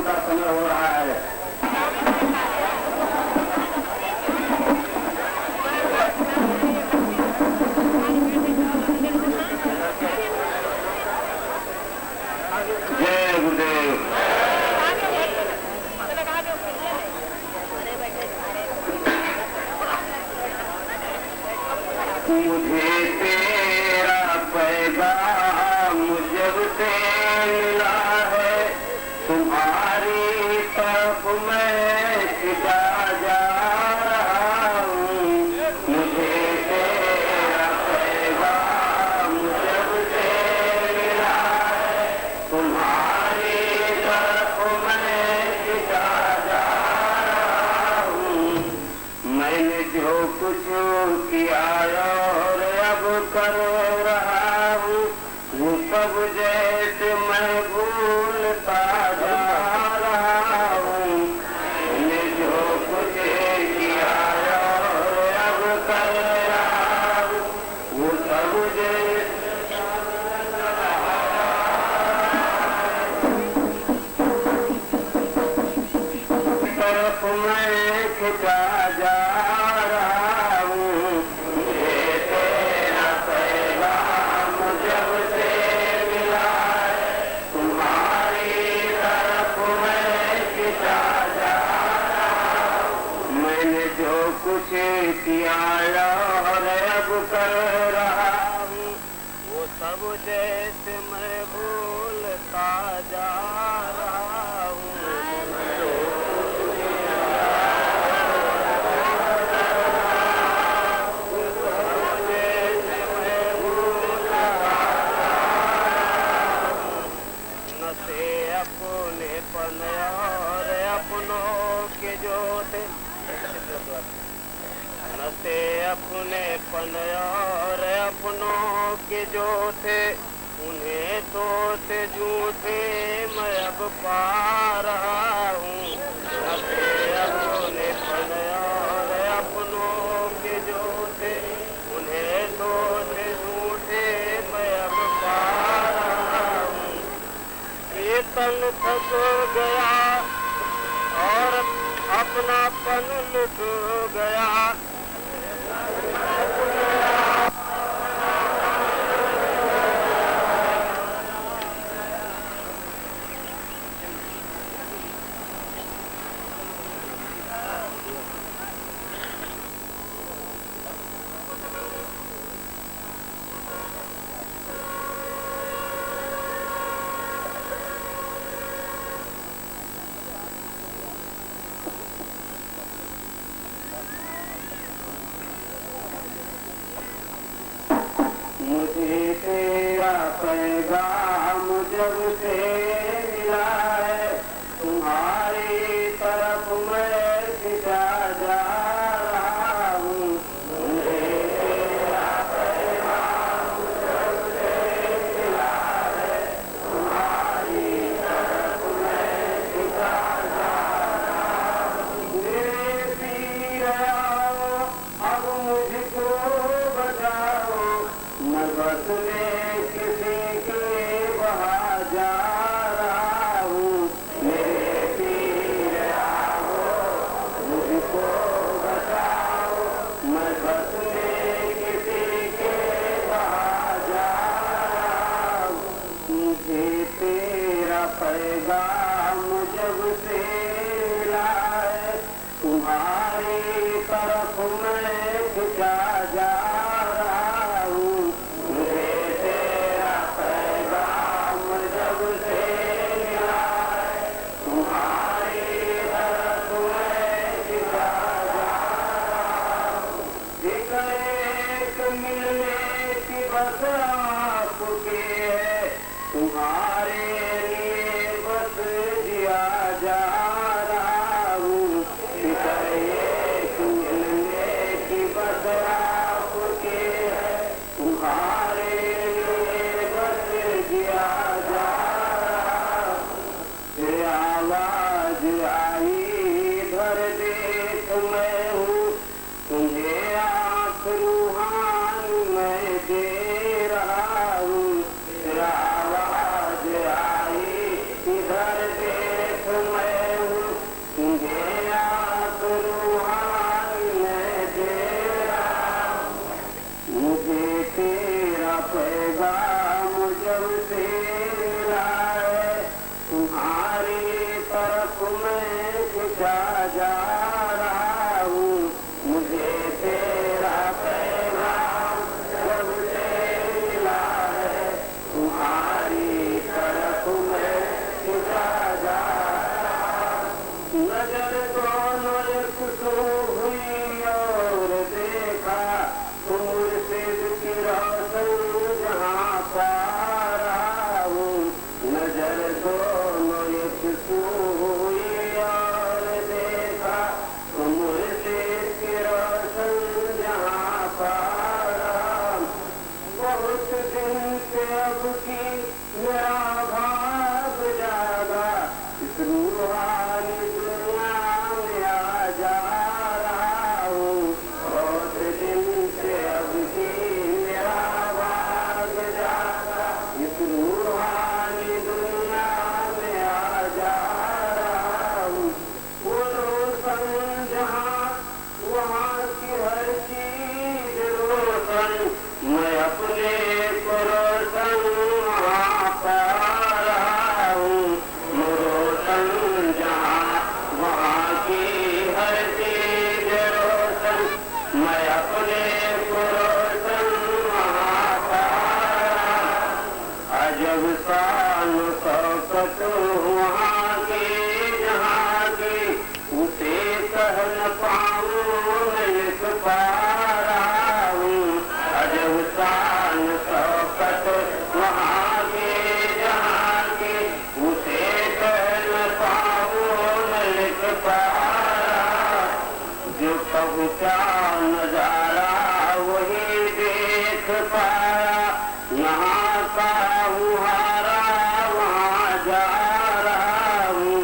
भोजन का समय हो रहा है। जय गुरुदेव। मुझे तेरा पैगाम जब से मिला है, तुम्हारी तरफ मैं खिंचा जा रहा हूँ। मुझे तेरा पैगाम जब से मिला है, तुम्हारी तरफ मैं खिंचा जा रहा हूँ। मैंने जो कुछ किया और अब कर रहा हूँ, वो सब जैसे मैं भूलता जा रहा हूँ। मैंने जो कुछ किया और अब कर रहा हूँ, वो सब जैसे तरफ मैं खिंचा जा रहा हूँ। मुझे तेरा पैगाम जब से मिला है, तुम्हारी तरफ मैं खिंचा जा रहा हूँ। मैंने जो कुछ किया और अब कर रहा हूँ, वो सब जैसे मैं भूलता जा रहा हूँ। अपनेपन और अपनों के जो थे, न से अपनेपन और अपनों के जो थे, उन्हें तो से झूठे मैं अब पा रहा हूँ। न से अपनेपन और अपनों के जो थे, उन्हें तो से झूठे मैं अब पा रहा हूँ। ये तन थक गया और अपनापन लुट गया। मुझे तेरा पैगाम जब से मिला है, तुम्हारी तरफ मैं खिंचा जा रहा हूँ। मुझे तेरा पैगाम जब से मिला है, तुम्हारी तरफ मैं खिंचा जा रहा हूँ। मेरे पीर आओ, अब मुझको बचाओ, मैं बस में किसी के वहाँ जा रहा हूँ। मेरे पीर आओ, मुझको बचाओ, मैं बस में किसी के वहाँ जा रहा हूँ। मुझे तेरा पैगाम जब से मिला है, तुम्हारी तरफ मैं खिंचा जा रहा हूँ। मुझे तेरा पैगाम जब से मिला है, तुम्हारी तरफ मैं खिंचा जा रहा हूँ। एक मिलने की बस आपके है, तुम्हारे लिए बस जिया जा रहा हूँ। एक मिलने की बस आपके है, तुम्हारे लिए बस जिया जा रहा हूँ। आवाज आई इधर देख मैं हूँ, तुम्हें आँख रूहानी मैं दे रहा हूँ। आवाज आई इधर देख मैं तरफ मैं खिंचा जा रहा हूँ, मुझे तेरा पैगाम जब से मिला है, तुम्हारी तरफ मैं खिंचा जा रहा हूँ। नजर दोनों एकसू हुई और देखा तुम मुर्शिद की रोशन जहाँ पा रहा हूँ। नजर दोनों एकसू हुई और देखा तुम मुर्शिद की रोशन जहाँ पा रहा हूँ। बहुत दिन से अब की मेरा भाग जागा, इस रूहानी दुनिया में आ जा रहा हूँ। बहुत दिन से अब की मेरा भाग जागा, इस रूहानी दुनिया में आ जा रहा हूँ। वो रोशन जहाँ वहाँ की हर चीज रोशन, मैं अपने को रोशन वहाँ पा रहा हूँ। रोशन जहाँ वहाँ की हर चीज रोशन, मैं अपने को रोशन वहाँ पा रहा हूँ। अजब शान शौकत वहाँ की जहाँ की, उसे कह न पाऊँ लिख पा रहा हूँ। अजब शान शौकत वहाँ की जहाँ की, उसे कह न पाऊँ लिख पा रहा। जो पहुँचा नजारा वही देख पाया, यहाँ का मुहारा वहाँ जा रहा हूँ।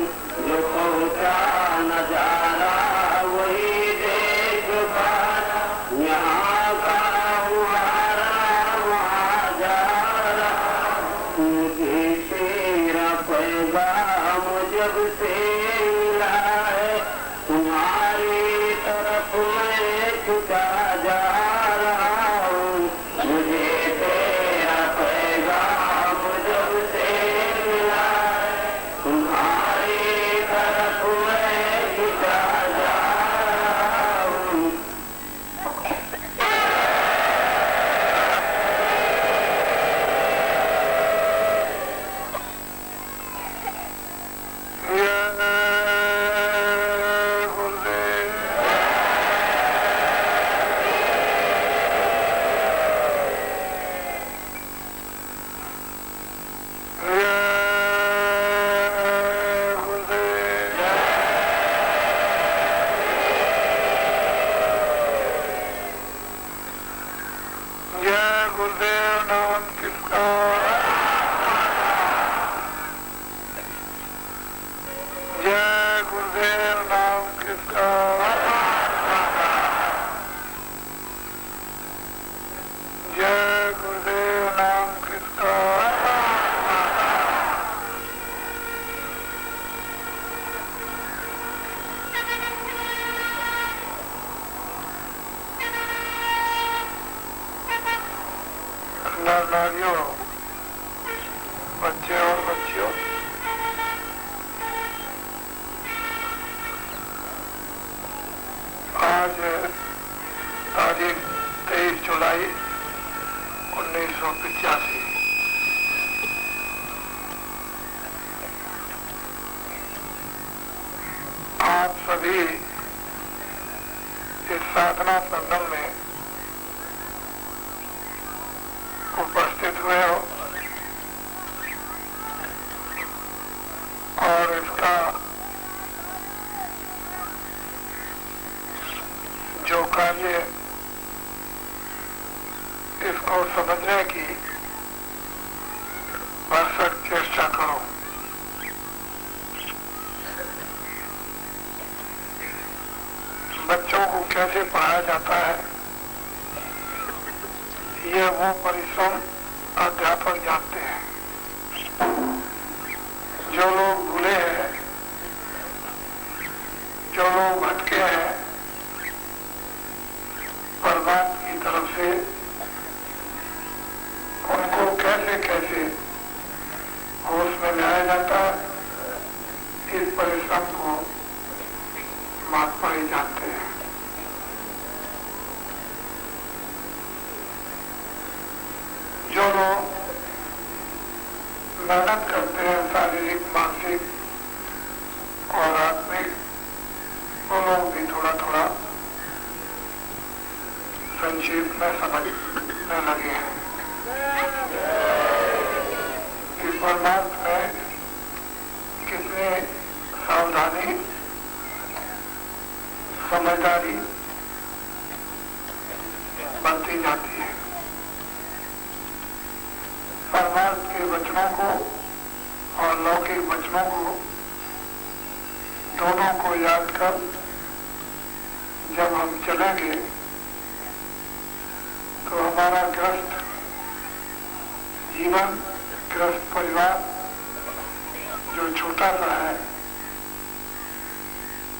जो पहुँचा नजारा वही देख पाया, यहाँ का मुहारा वहाँ जा रहा हूँ। मुझे तेरा पैगाम जब से मिला है, तुम्हारी तरफ मैं झुका जा रहा हूँ। मुझे तेरा पैगाम जब से मिला है, तुम्हारी तरफ मैं झुका जा रहा हूँ। नारियों, बच्चे और बच्चियों, आज तारीख 23 जुलाई 1985। आप सभी इस साधना संगम में उपस्थित हुए हो और इसका जो कार्य, इसको समझने की भरसक चेष्टा करो। बच्चों को कैसे पढ़ाया जाता है, ये वो परिश्रम अध्यापक जानते हैं। जो लोग भूले हैं, जो लोग भटके हैं परमात्मा की तरफ से, उनको कैसे कैसे होश में लाया जाता है, शारीरिक परिश्रम को महात्मा ही जानते हैं। जो लोग मेहनत करते हैं शारीरिक, मानसिक और आत्मिक, वो लोग भी थोड़ा थोड़ा संक्षेप में समझने लगे हैं कि परमार्थ में कितनी सावधानी, समझदारी बनती जाती है। परमार्थ के वचनों को और लौकिक वचनों को दोनों को याद कर जब हम चलेंगे तो हमारा ग्रस्त जीवन, ग्रस्त परिवार जो छोटा सा है,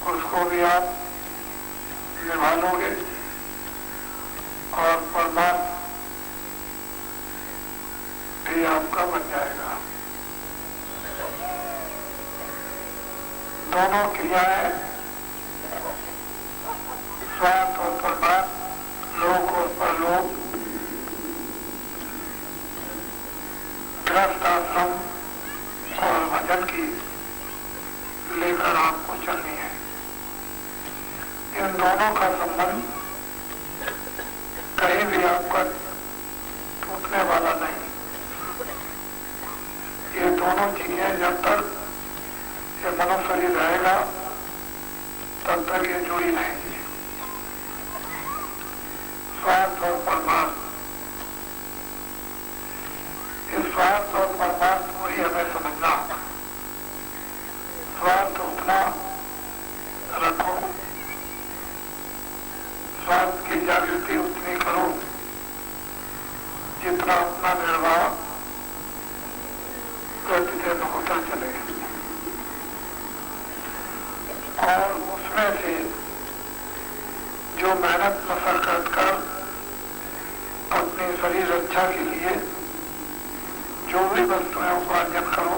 उसको भी आप निभा लोगे और परमार्थ भी आपका बन जाएगा। दोनों क्रियाएं, स्वार्थ और परमार्थ, लोक और परलोक, गृहस्थ आश्रम और भजन की लेकर आपको चलनी है। इन दोनों का संबंध कहीं भी आपका टूटने वाला नहीं। ये दोनों चीजें जब तक ये मनुष्य शरीर रहेगा तब तक ये जुड़ी रहेंगी, स्वार्थ और परमार्थ। इस स्वार्थ और परमार्थ को ही हमें समझना होगा। स्वार्थ उतना रखो, स्वार्थ की जागृति उतनी करो जितना अपना निर्वाह प्रतिदिन होता चले, और उसमें से जो मेहनत मशक्कत कर अपने शरीर रक्षा के लिए जो भी वस्तुएं उपार्जन करो,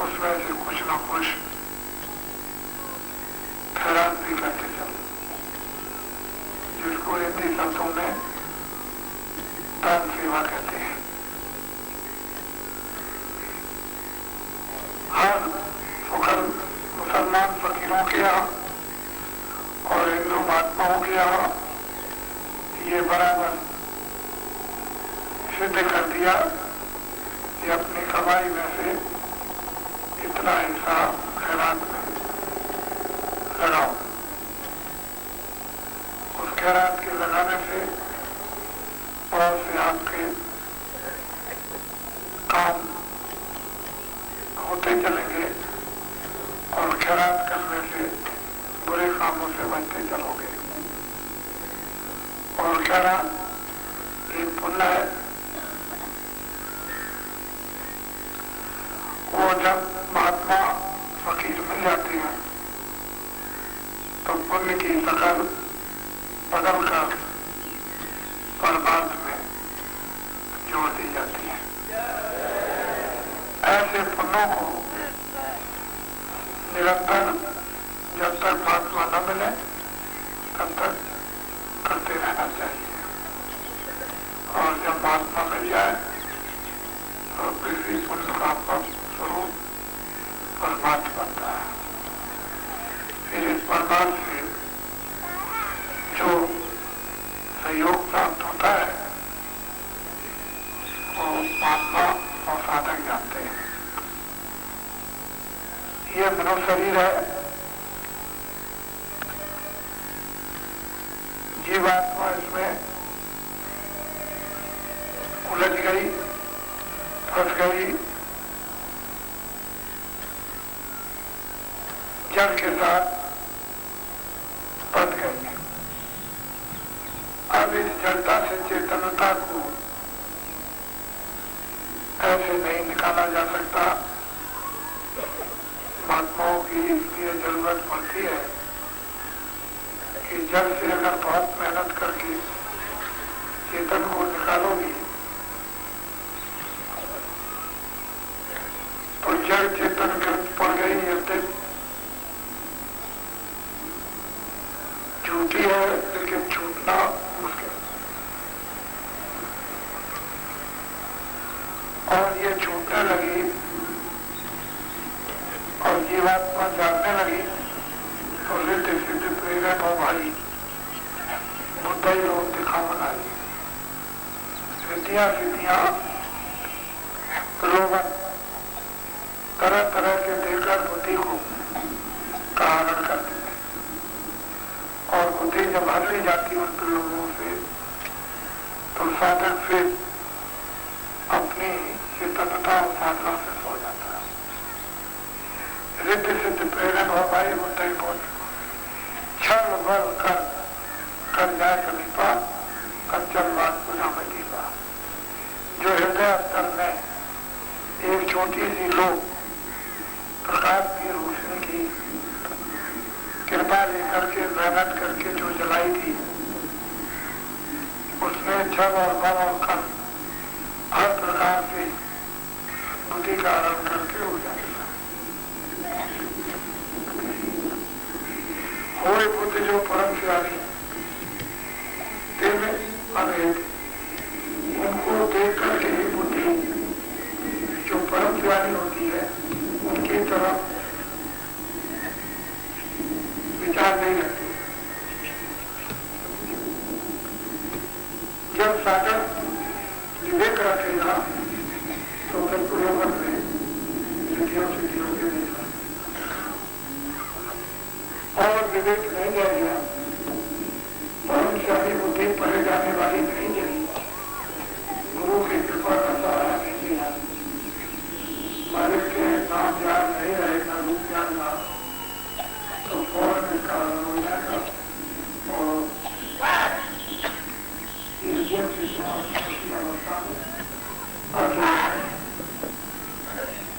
उसमें से कुछ न कुछ खैरात भी करते चलो, जिसको हिंदी शब्दों में दान सेवा कहते हैं। हर मुसलमान फकीरों के यहाँ और हिंदू महात्माओं के यहाँ ये बराबर सिद्ध कर दिया कि अपनी कमाई में से इतना हिस्सा खैरात में लगाओ। उस खैरात के लगाने से बहुत से आपके काम होते चलेंगे और खैरात करने से बुरे कामों से बचते चलोगे। और खैरात एक पुण्य है। वो जब महात्मा फकीर मिल जाते हैं तो पुण्य की शकल बदल कर परमार्थ में जोड़ दी जाती है। ऐसे पुण्यों को निरंतर जब तक महात्मा न मिले तब तक करते रहना चाहिए, और जब महात्मा मिल जाए तो किसी पुण्य का स्वरूप परमार्थ बनता है। फिर इस परमार्थ से जो सहयोग प्राप्त होता है वो महात्मा और साधक जानते हैं। ये मनुष्य शरीर है, जीवात्मा इसमें उलझ गई, फंस गई, जड़ के साथ बंध गई। अब इस जड़ता से चेतनता को ऐसे नहीं निकाला जा सकता। महात्माओं की इसलिए जरूरत पड़ती है कि जड़ से अगर बहुत मेहनत करके चेतन को निकालोगी तो जड़ चेतन पड़ गई ये दिन झूठी है, लेकिन छूटना मुश्किल। और ये छूटने लगी और जीवात्मा जानने लगी तो रिद्धि सिद्धि प्रेरण हो भाई बुद्ध ही लोग दिखा बनाई। रिद्धियां सिद्धियां रोगन तरह तरह के देकर बुद्धि को कारण करती है और बुद्धि जब हर ली जाती उन प्रलोभों से तो साधक फिर अपनी चेतनता और साधना से सो जाता है। रिद्धि सिद्ध प्रेरण हो भाई बुद्ध ही बोल छल बल कर जाए कभी पार कंचन बात पुनः में दीपा। जो हृदय स्तर में एक छोटी सी लोग प्रकाश की रोशनी की कृपा लेकर के मेहनत करके जो जलाई थी उसमें छल और बल और कर हर प्रकार से बुद्धि का आरंभ करके हो जाएगा। होए बुद्ध जो परम ज्ञानी उनको देख करके बुद्धि जो परम ज्ञानी होती है उनकी तरफ विचार नहीं रखती। जब साधक विवेक रखेगा तो फिर पुरोगत में सिद्धियों सिद्धियों के नहीं और विवेक नहीं रहेगा परम ज्ञानी बुद्धि पढ़े जाने वाली नहीं जगी। गुरु की कृपा का सहारा नहीं दिया, मालिक के नाम याद नहीं रहेगा, रूप याद ना तो फौरन में कारण हो जाएगा और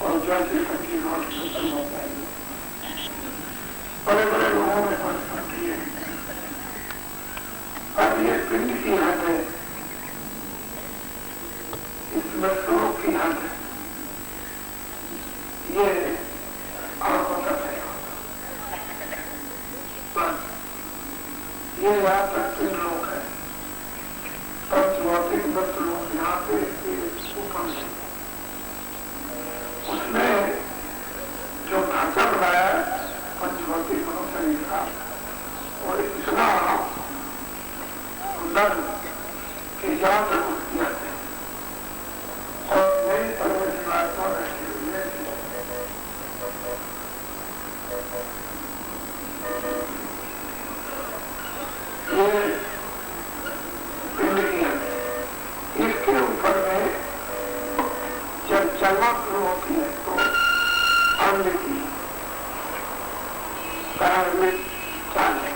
और जैसे सबकी नौट खत्म हो जाएगी। बड़े बड़े लोगों में फर्क पड़ती है। अब ये पिंड की हद है, इसमें स्वरूप की हद है, ये आपको पता है। बस ये यहाँ तक पिंड लोग है, पंचभौतिक 10 लोग यहाँ पे ऊपर है। उसमें जो ढांचा बनाया पंचभौतिक मनुष्य का और इतना सुंदर कि जहाँ तक उठती जाते और नई परवरिशनात्मा रहती हुई है। ये पिंड की है, इसके ऊपर में जब चलना शुरू होती है तो अंग की प्रारंभिक चाल है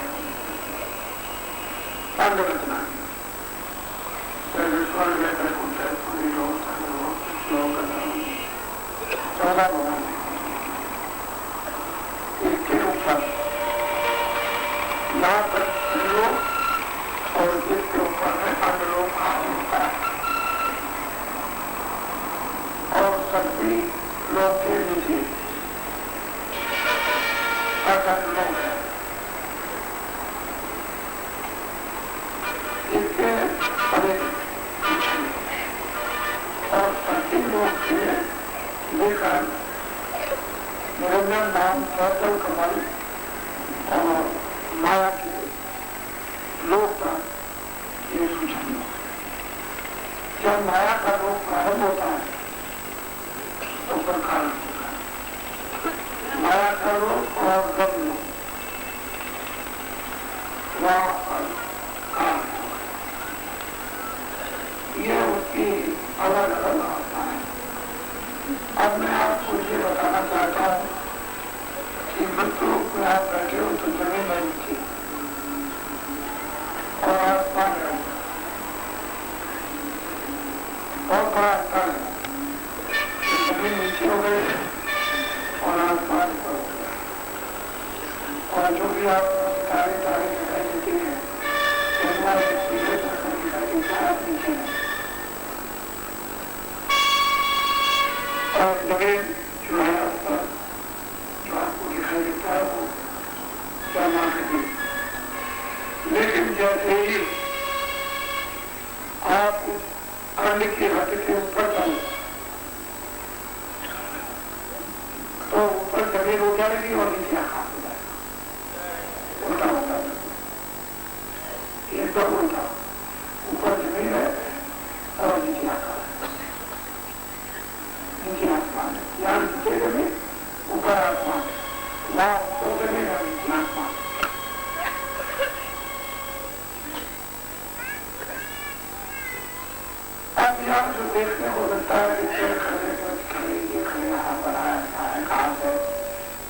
अंग रचना स्वर्ग लेकर कुंठे पूरी लोग श्लोक 14 भवन इसके ऊपर यहाँ तक लोग और इसके ऊपर में अंग लोग होता है और सभी लोग के नीचे लोग हैं। इसके बड़े और सभी लोग से लेकर निरंजन नाम सर्कल कमल और माया के लोग का ये सूचन। जब माया का लोग प्रारंभ होता है तो प्रकार होता है माया का लोग और गम लोग वहाँ पर काम ये उसकी अलग अलग अवस्था है। अब मैं आपको ये बताना चाहता हूँ कि मृत्यु में आप बैठे हो तो जमीन नहीं नीचे और आसमान है बहुत बड़ा अंतर है। जमीन नीचे हो गई और आसमान पर हो गया और जो भी आप तारे तारे दिखाई देते हैं सीधे तक दिखाई देता है नीचे और जमीन जो है शर्मा के। लेकिन जैसे ही आप अंड की हद के ऊपर चले तो ऊपर जमीन हो जाएगी और नीचे आकाश हो जाएगा। उल्टा होता है, एकदम उल्टा। ऊपर जमीन है और नीचे आकाश, नीचे आसमान है। यहाँ नीचे जमीन, ऊपर आसमान, वहाँ ऊपर जमीन और नीचे आसमान। अब यहाँ जो देखने को मिलता है कि पेड़ खड़े ये खड़े यहाँ पर आया घास है,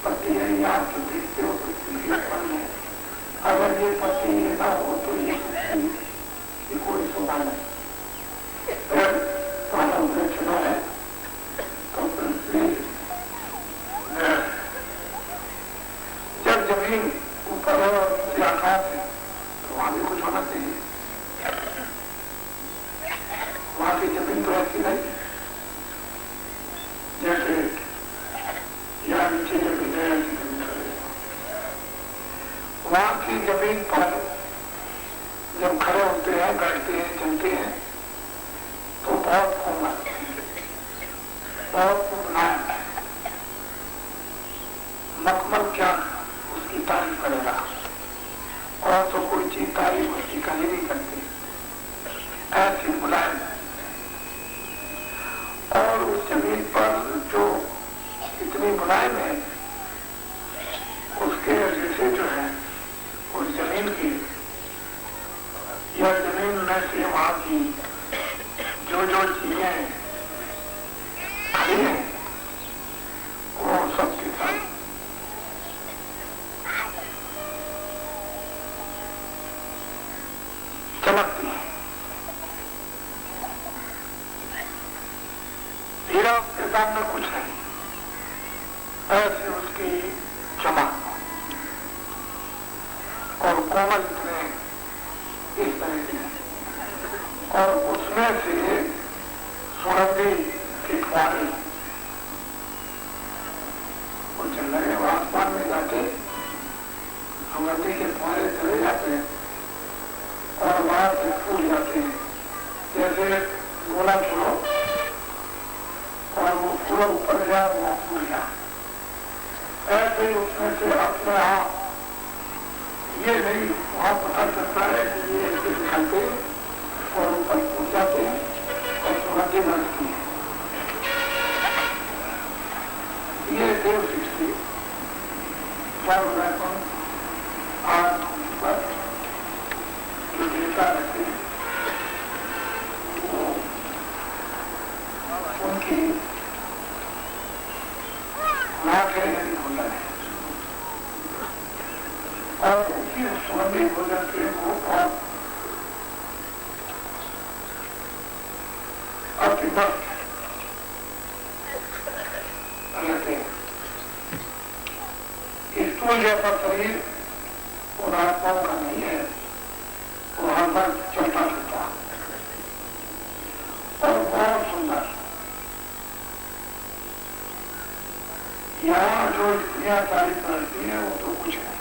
पत्ती है, यहाँ तो देखते हो पत्ती ऊपर है। अगर ये पत्ती ये ना हो तो ये कोई शोभा नहीं। चुना है तो जब जमीन ऊपर है और नीचे आकाश है तो वहां भी कुछ होना चाहिए। वहां की जमीन तो ऐसी नहीं जैसे यहाँ नीचे जमीन है, ऐसी जमीन है। वहां की जमीन पर जब खड़े होते हैं, बैठते हैं, चलते हैं तो बहुत कोमल, बहुत मुलायम है। मखमल क्या उसकी तारीफ करेगा, और तो कोई चीज तारीफ उसकी कहीं नहीं करती, ऐसी मुलायम है। और उस जमीन पर जो इतनी मुलायम है उसके रेशे जो है उस जमीन की या जमीन में से वहां की जो चीजें खड़ी हैं वो सब की सब चमकती है। हीरा उसके सामने कुछ नहीं, ऐसी उसकी चमक और कोमल इतने इस तरह के। और उसमें से सुगंधी की फुहारे वो चल रहे हैं, आसमान में जाते सुगंधी के फुहारे चले जाते हैं और वहां से फूल जाते हैं। जैसे गोला छोड़ो और वो पूरा ऊपर गया, वो फूल गया। ऐसे ही उसमें से अपने आप ये नहीं वहां पता चलता है कि ये ऐसे निकलते और ऊपर पहुंच जाते हैं और सुगंधी बनती है। ये देव सृष्टि आज पर जो देवता रहते हैं वो उनकी नाखें भोजन है और उसी सुगंधी भोजन के वो बहुत अतिमस्त रहते हैं। स्थूल जैसा शरीर उन आत्माओं का नहीं है, वो हर बार चलता फिरता और बहुत सुंदर। यहाँ जो स्त्रियां तारीफ करती है वो तो कुछ नहीं,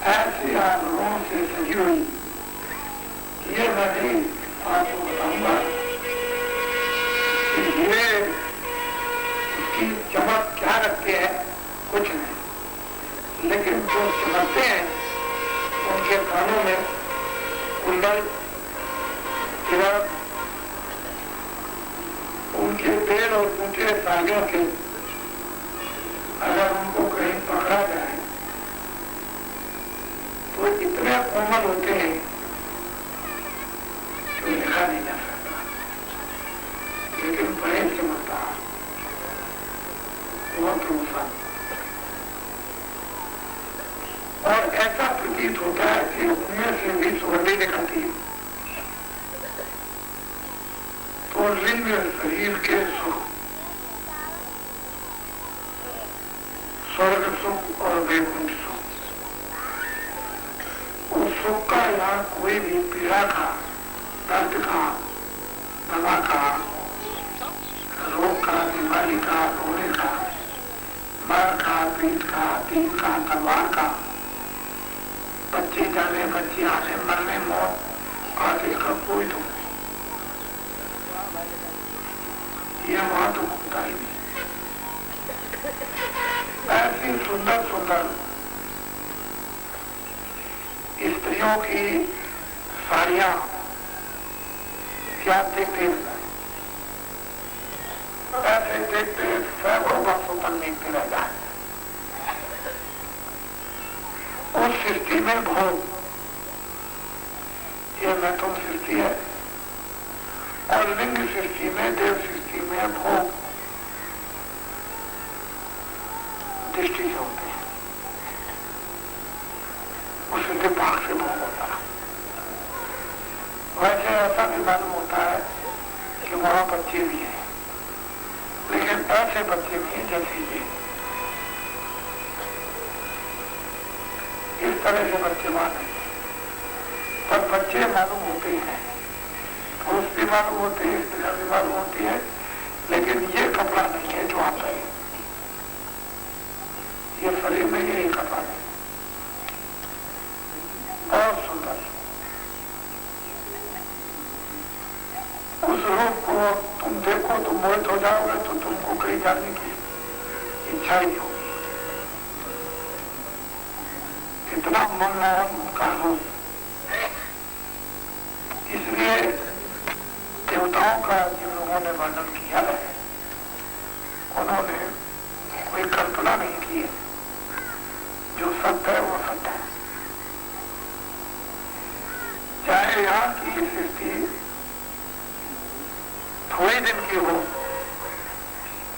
ऐसे आंदोलनों से सजी हुई ये मैं नहीं आपको बताऊंगा कि ये उसकी चमक क्या रखते हैं, कुछ नहीं। लेकिन जो चमकते हैं उनके कानों में कुंडल, तिलक, उनके पेड़ और ऊंचे धागे के अगर उनको कहीं पकड़ा जाए तो इतने कोमल होते हैं जो लिखा नहीं जा सकता, लेकिन बड़े चमकदार, बहुत रोशन। और ऐसा प्रतीत होता है कि उनमें से भी सुगंधी निकलती है। तो लिंग शरीर के सुख, स्वर्ग सुख और वैकुंठ सुख, उस सुख का यहाँ कोई भी पीड़ा का, दर्द का, दवा का, रोग का, बीमारी का, रोने का मार का, पीठ का, तीर का, तलवार का, बच्चे जाने, बच्चे आने, मरने, मौत आगे का कोई दुख नहीं। ये वहां दुख होता ही नहीं। ऐसी सुंदर सुंदर स्त्रियों की साड़ियां क्या देखते हैं, ऐसे देखते सैकड़ों वर्षों तक देखते रह जाए। उस सृष्टि में भोग, ये मैं तुम सृष्टि है, और लिंग सृष्टि में, देव सृष्टि में भोग दृष्टि से होते हैं। उससे दिमाग से भोग होता है। वैसे ऐसा भी मालूम होता है कि वहां बच्चे भी हैं, लेकिन ऐसे बच्चे भी हैं जैसे ये, इस तरह से बच्चे मालूम, पर बच्चे मालूम होते हैं, पुरुष भी मालूम होते हैं, स्त्रियां भी मालूम होती है, लेकिन ये कपड़ा नहीं है जो आप है, ये शरीर में यही कपड़ा नहीं। बहुत सुंदर उस रूप को तुम देखो तो मोहित हो जाओगे, तो तुमको कहीं जाने की इच्छा ही होगी। इतना मनमोहन का रूप, इसलिए देवताओं का जिन लोगों ने वर्णन किया है, उन्होंने कोई कल्पना नहीं की है। जो सत्य है वो सत्य है। चाहे यहाँ की सृष्टि थोड़े दिन की हो,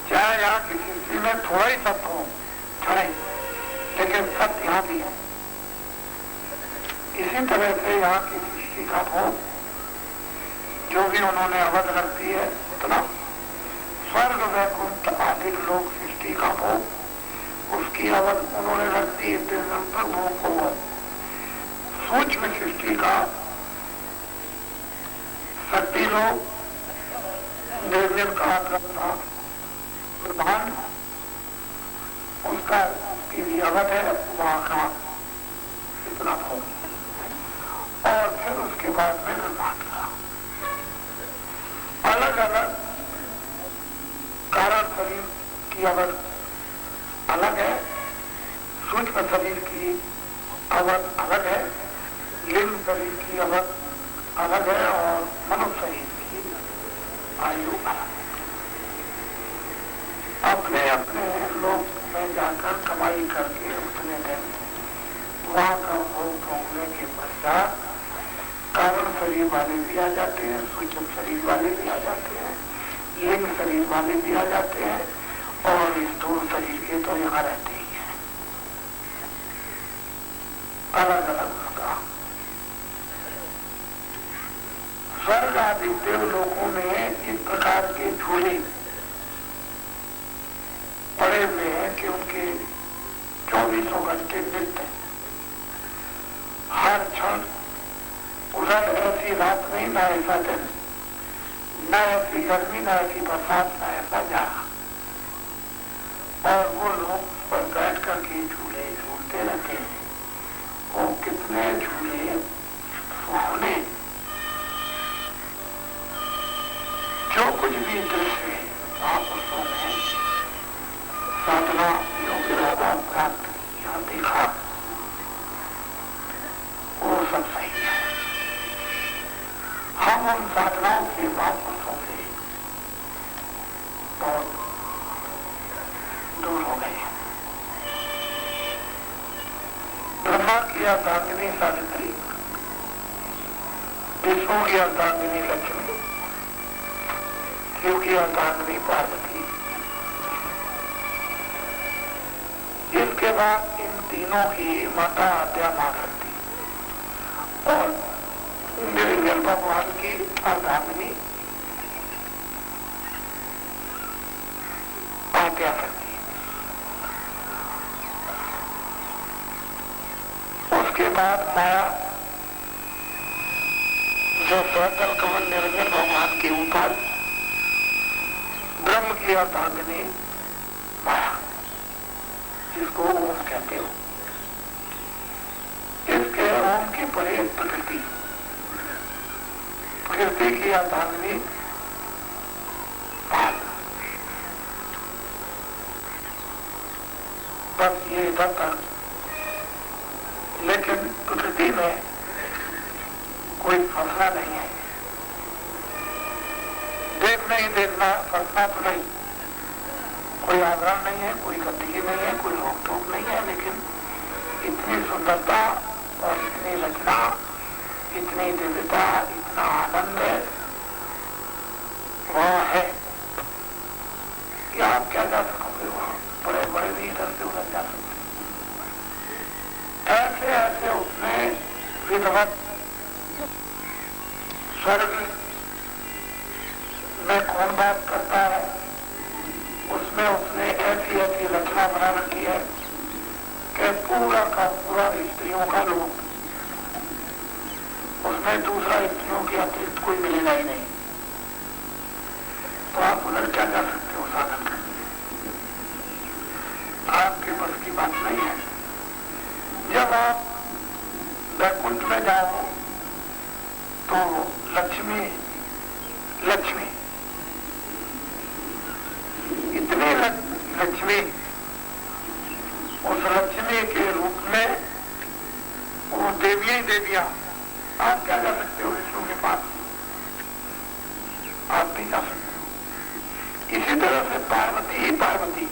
चाहे यहाँ की सृष्टि में थोड़ा ही सत्य हो, छड़े, लेकिन सत्य यहाँ भी है। इसी तरह से यहाँ की सृष्टि का भोग जो भी उन्होंने अवध रख दी है, उतना स्वर्ग वैकुंठ आदि लोक सृष्टि का भोग, उसकी अवध उन्होंने रख दी तक भोग को। सूक्ष्म सृष्टि का शक्ति लोग निर्मित का था ब्रह्मांड, उसका उसकी भी अवध है, वहां का इतना भोग, और फिर उसके बाद में ब्रह्मांड का अलग अलग कारण शरीर की अवध अलग है, सूक्ष्म शरीर की अवध अलग है, लिंग शरीर की अवध अलग है, और मनुष्य शरीर की आयु अलग है। अपने अपने लोक में जाकर कमाई करके उतने दिन वहां का भोग भोगने के पश्चात कारण शरीर वाले भी आ जाते हैं, सूक्ष्म शरीर वाले भी आ जाते हैं, लिंग शरीर वाले भी आ जाते हैं, और स्थूल शरीर के तो यहाँ रहते ही हैं, अलग अलग उसका। स्वर्ग आदि देवलोकों में इस प्रकार के झूले पड़े हुए हैं कि उनके 24 घंटे नृत्य, हर क्षण, उधर ऐसी रात नहीं, न ऐसा दिन, न ऐसी गर्मी, न ऐसी बरसात, न ऐसा जाड़ा, और वो लोग उस पर बैठ करके झूले झूलते रहते हैं। वो कितने झूले सुहावने, जो कुछ भी दृश्य महापुरुषों ने साधना योग राधा प्राप्त किया देखा, वो सब सही है। हम उन साधनाओं से महापुरुषों से बहुत दूर हो गए। ब्रह्मा की अर्धांगिनी सावित्री, विष्णु की अर्धांगिनी लक्ष्मी, शिव की अर्धांगिनी पार्वती, इसके बाद इन तीनों की माता आद्या मां शक्ति, और निरंजन भगवान की अर्धांगिनी आद्या शक्ति। उसके बाद माया, जो स्वतल कमल निरंजन भगवान के ऊपर, ब्रह्म की अर्धांगिनी माया, जिसको ओम कहते हो। इसके ओम की परे प्रकृति, प्रकृति की अर्धांगिनी भाग, बस ये इधर तक। लेकिन प्रकृति में कोई फंसना नहीं है, देखना ही देखना, फंसना तो नहीं। कोई आवरण नहीं है, कोई गंदगी नहीं है, कोई रोक टोक नहीं है। लेकिन इतनी सुंदरता और इतनी रचना, इतनी दिव्यता, इतना आनंद वहाँ है कि आप क्या जा सकोगे वहाँ। बड़े बड़े भी इधर से उधर जा सकते। ऐसे ऐसे उसने विधवत स्वर्ग में कौन बात करता है, उसमें उसने ऐसी ऐसी रचना बना रखी है कि पूरा का पूरा स्त्रियों का लोक, उसमें दूसरा स्त्रियों के अतिरिक्त कोई मिलेगा ही नहीं। तो आप उधर क्या कर सकते हो साधन करके, आपके बस की बात नहीं है। जब आप वैकुंठ में जाओ तो लक्ष्मी लक्ष्मी इतनी लक्ष्मी, उस लक्ष्मी के रूप में वो देवियां ही देवियां। आप क्या कर सकते हो विष्णु के पास, आप भी जा सकते हो। इसी तरह से पार्वती ही पार्वती,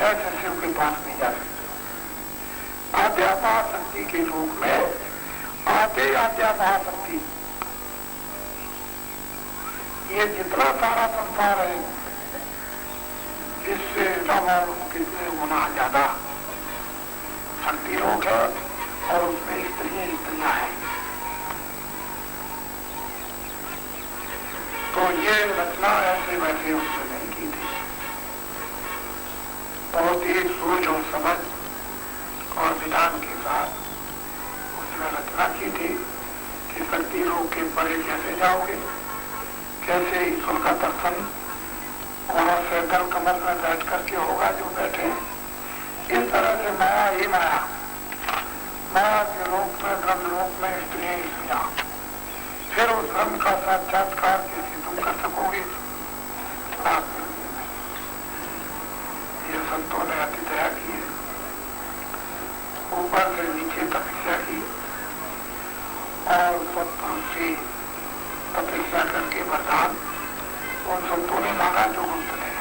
ऐसे शिव के पास भी जा सकते हो। आद्या महाशक्ति के रूप में आते आद्या महाशक्ति, ये जितना सारा संसार है इससे समारोह कितने गुना ज्यादा शक्ति लोग है और उसमें स्त्रियां हैं। तो ये रचना ऐसे वैसे उसने नहीं की थी, बहुत ही सोच और समझ और विधान के साथ उसने रचना की थी कि शक्ति लोग के परे कैसे जाओगे, कैसे ईश्वर का दर्शन वहां से दल कमल में बैठ करके होगा जो बैठे। इस तरह से माया ही माया, माया के रूप में ब्रह्म रूप में स्त्रियां, फिर उस ब्रह्म का साक्षात्कार कैसे तुम कर सकोगे। आप ये संतों ने अति दया की, ऊपर से नीचे तपस्या की और सत्पुरुष से तपस्या करके वरदान उन संतों ने मांगा जो गुप्त थे।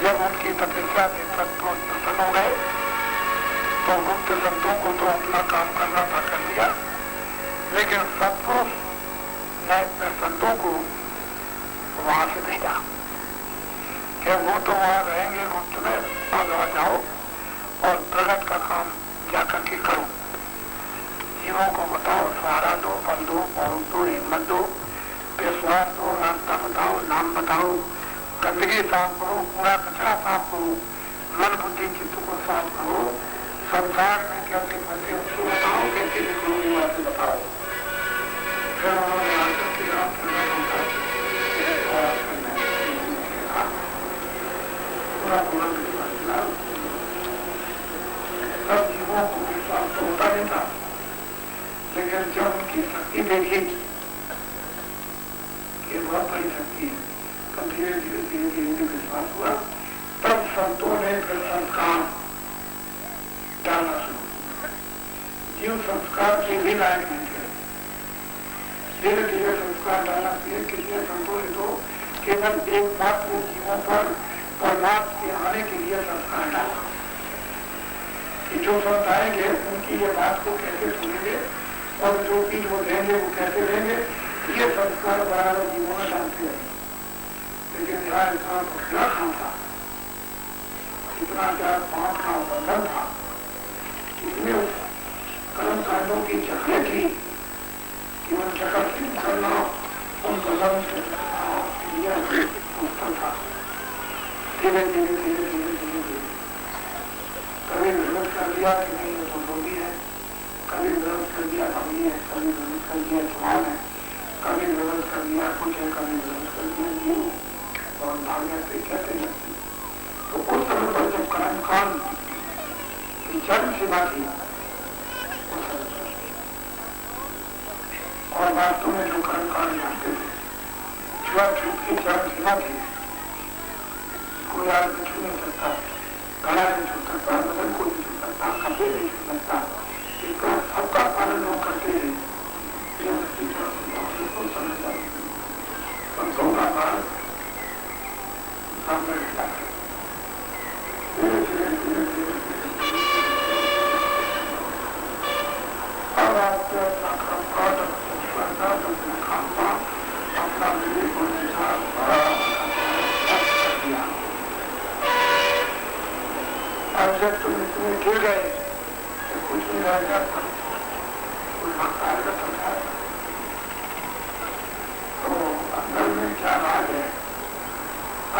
जब उनकी तपस्या से सत्पुरुष प्रसन्न हो गए तो गुप्त संतों को तो अपना काम करना था, कर दिया। लेकिन सत्पुरुष ने संतों को वहां से भेजा कि वो तो वहां रहेंगे गुप्त में, आगे जाओ और प्रगट का काम जाकर के करो। जीवों को बताओ, सहारा दो, बल दो, पौध दो, हिम्मत दो, विश्वास दो, रास्ता बताओ, नाम बताओ, गंदगी साफ करो, पूरा कचरा साफ करो, मन बुद्धि चित्त को साफ करो, संसार में कैसे फंसे उसको बताओ, कैसे निकलोगे वहां से बताओ। फिर उन्होंने आकर के सब जीवों को विश्वास तो होता नहीं था, लेकिन जब उनकी शक्ति देखी कि बहुत बड़ी शक्ति है, तब धीरे धीरे धीरे धीरे विश्वास हुआ। तब संतों ने फिर संस्कार डालना शुरू किया। जीव संस्कार के भी लायक नहीं थे, धीरे धीरे संस्कार डालना चाहिए। कितने संतों ने तो केवल एकमात्र जीवों पर परमात्मा के आने के लिए संस्कार डाला कि जो संत आएंगे उनकी ये बात को कैसे सुनेंगे और जो भी वो देंगे वो कैसे देंगे, ये संस्कार बराबर जीवों में डालते रहे। लेकिन यहाँ इंसान को क्या खान था, इतना क्या पाप का बंधन था, इतने कर्म कांडों की चक्र थी कि उन चक्र से निकलना, उन कदम से मुश्किल था। धीरे धीरे धीरे धीरे धीरे धीरे कभी विरोध कर दिया कि नहीं ये तो रोगी है, कभी विरोध कर दिया कमी है, कभी विरोध कर दिया जवान है, कभी विरोध कर दिया कुछ है, कभी विरोध कर दिया जीव और भाग्य से कैसे लगती। तो उस खान की चरम सीमा थी और वास्तव में जो कर्मकांड जानते थे छुआछूत की चरम सीमा थी। कोई आदमी छू नहीं सकता, गला नहीं छू सकता, बदन को नहीं छू सकता, कपड़े नहीं छू सकता, इसका सबका पालन लोग करते हैं। संतों का मार्ग सामने रहता है। धीरे धीरे धीरे धीरे अब आपको अपना खानपान, अपना खानपान, अपना विवेक और विचार किया। अब जब तुम इसमें गिर गए तो कुछ नहीं रह जाता, कोई कार्यगत होता है। तो अंदर में क्या राज है,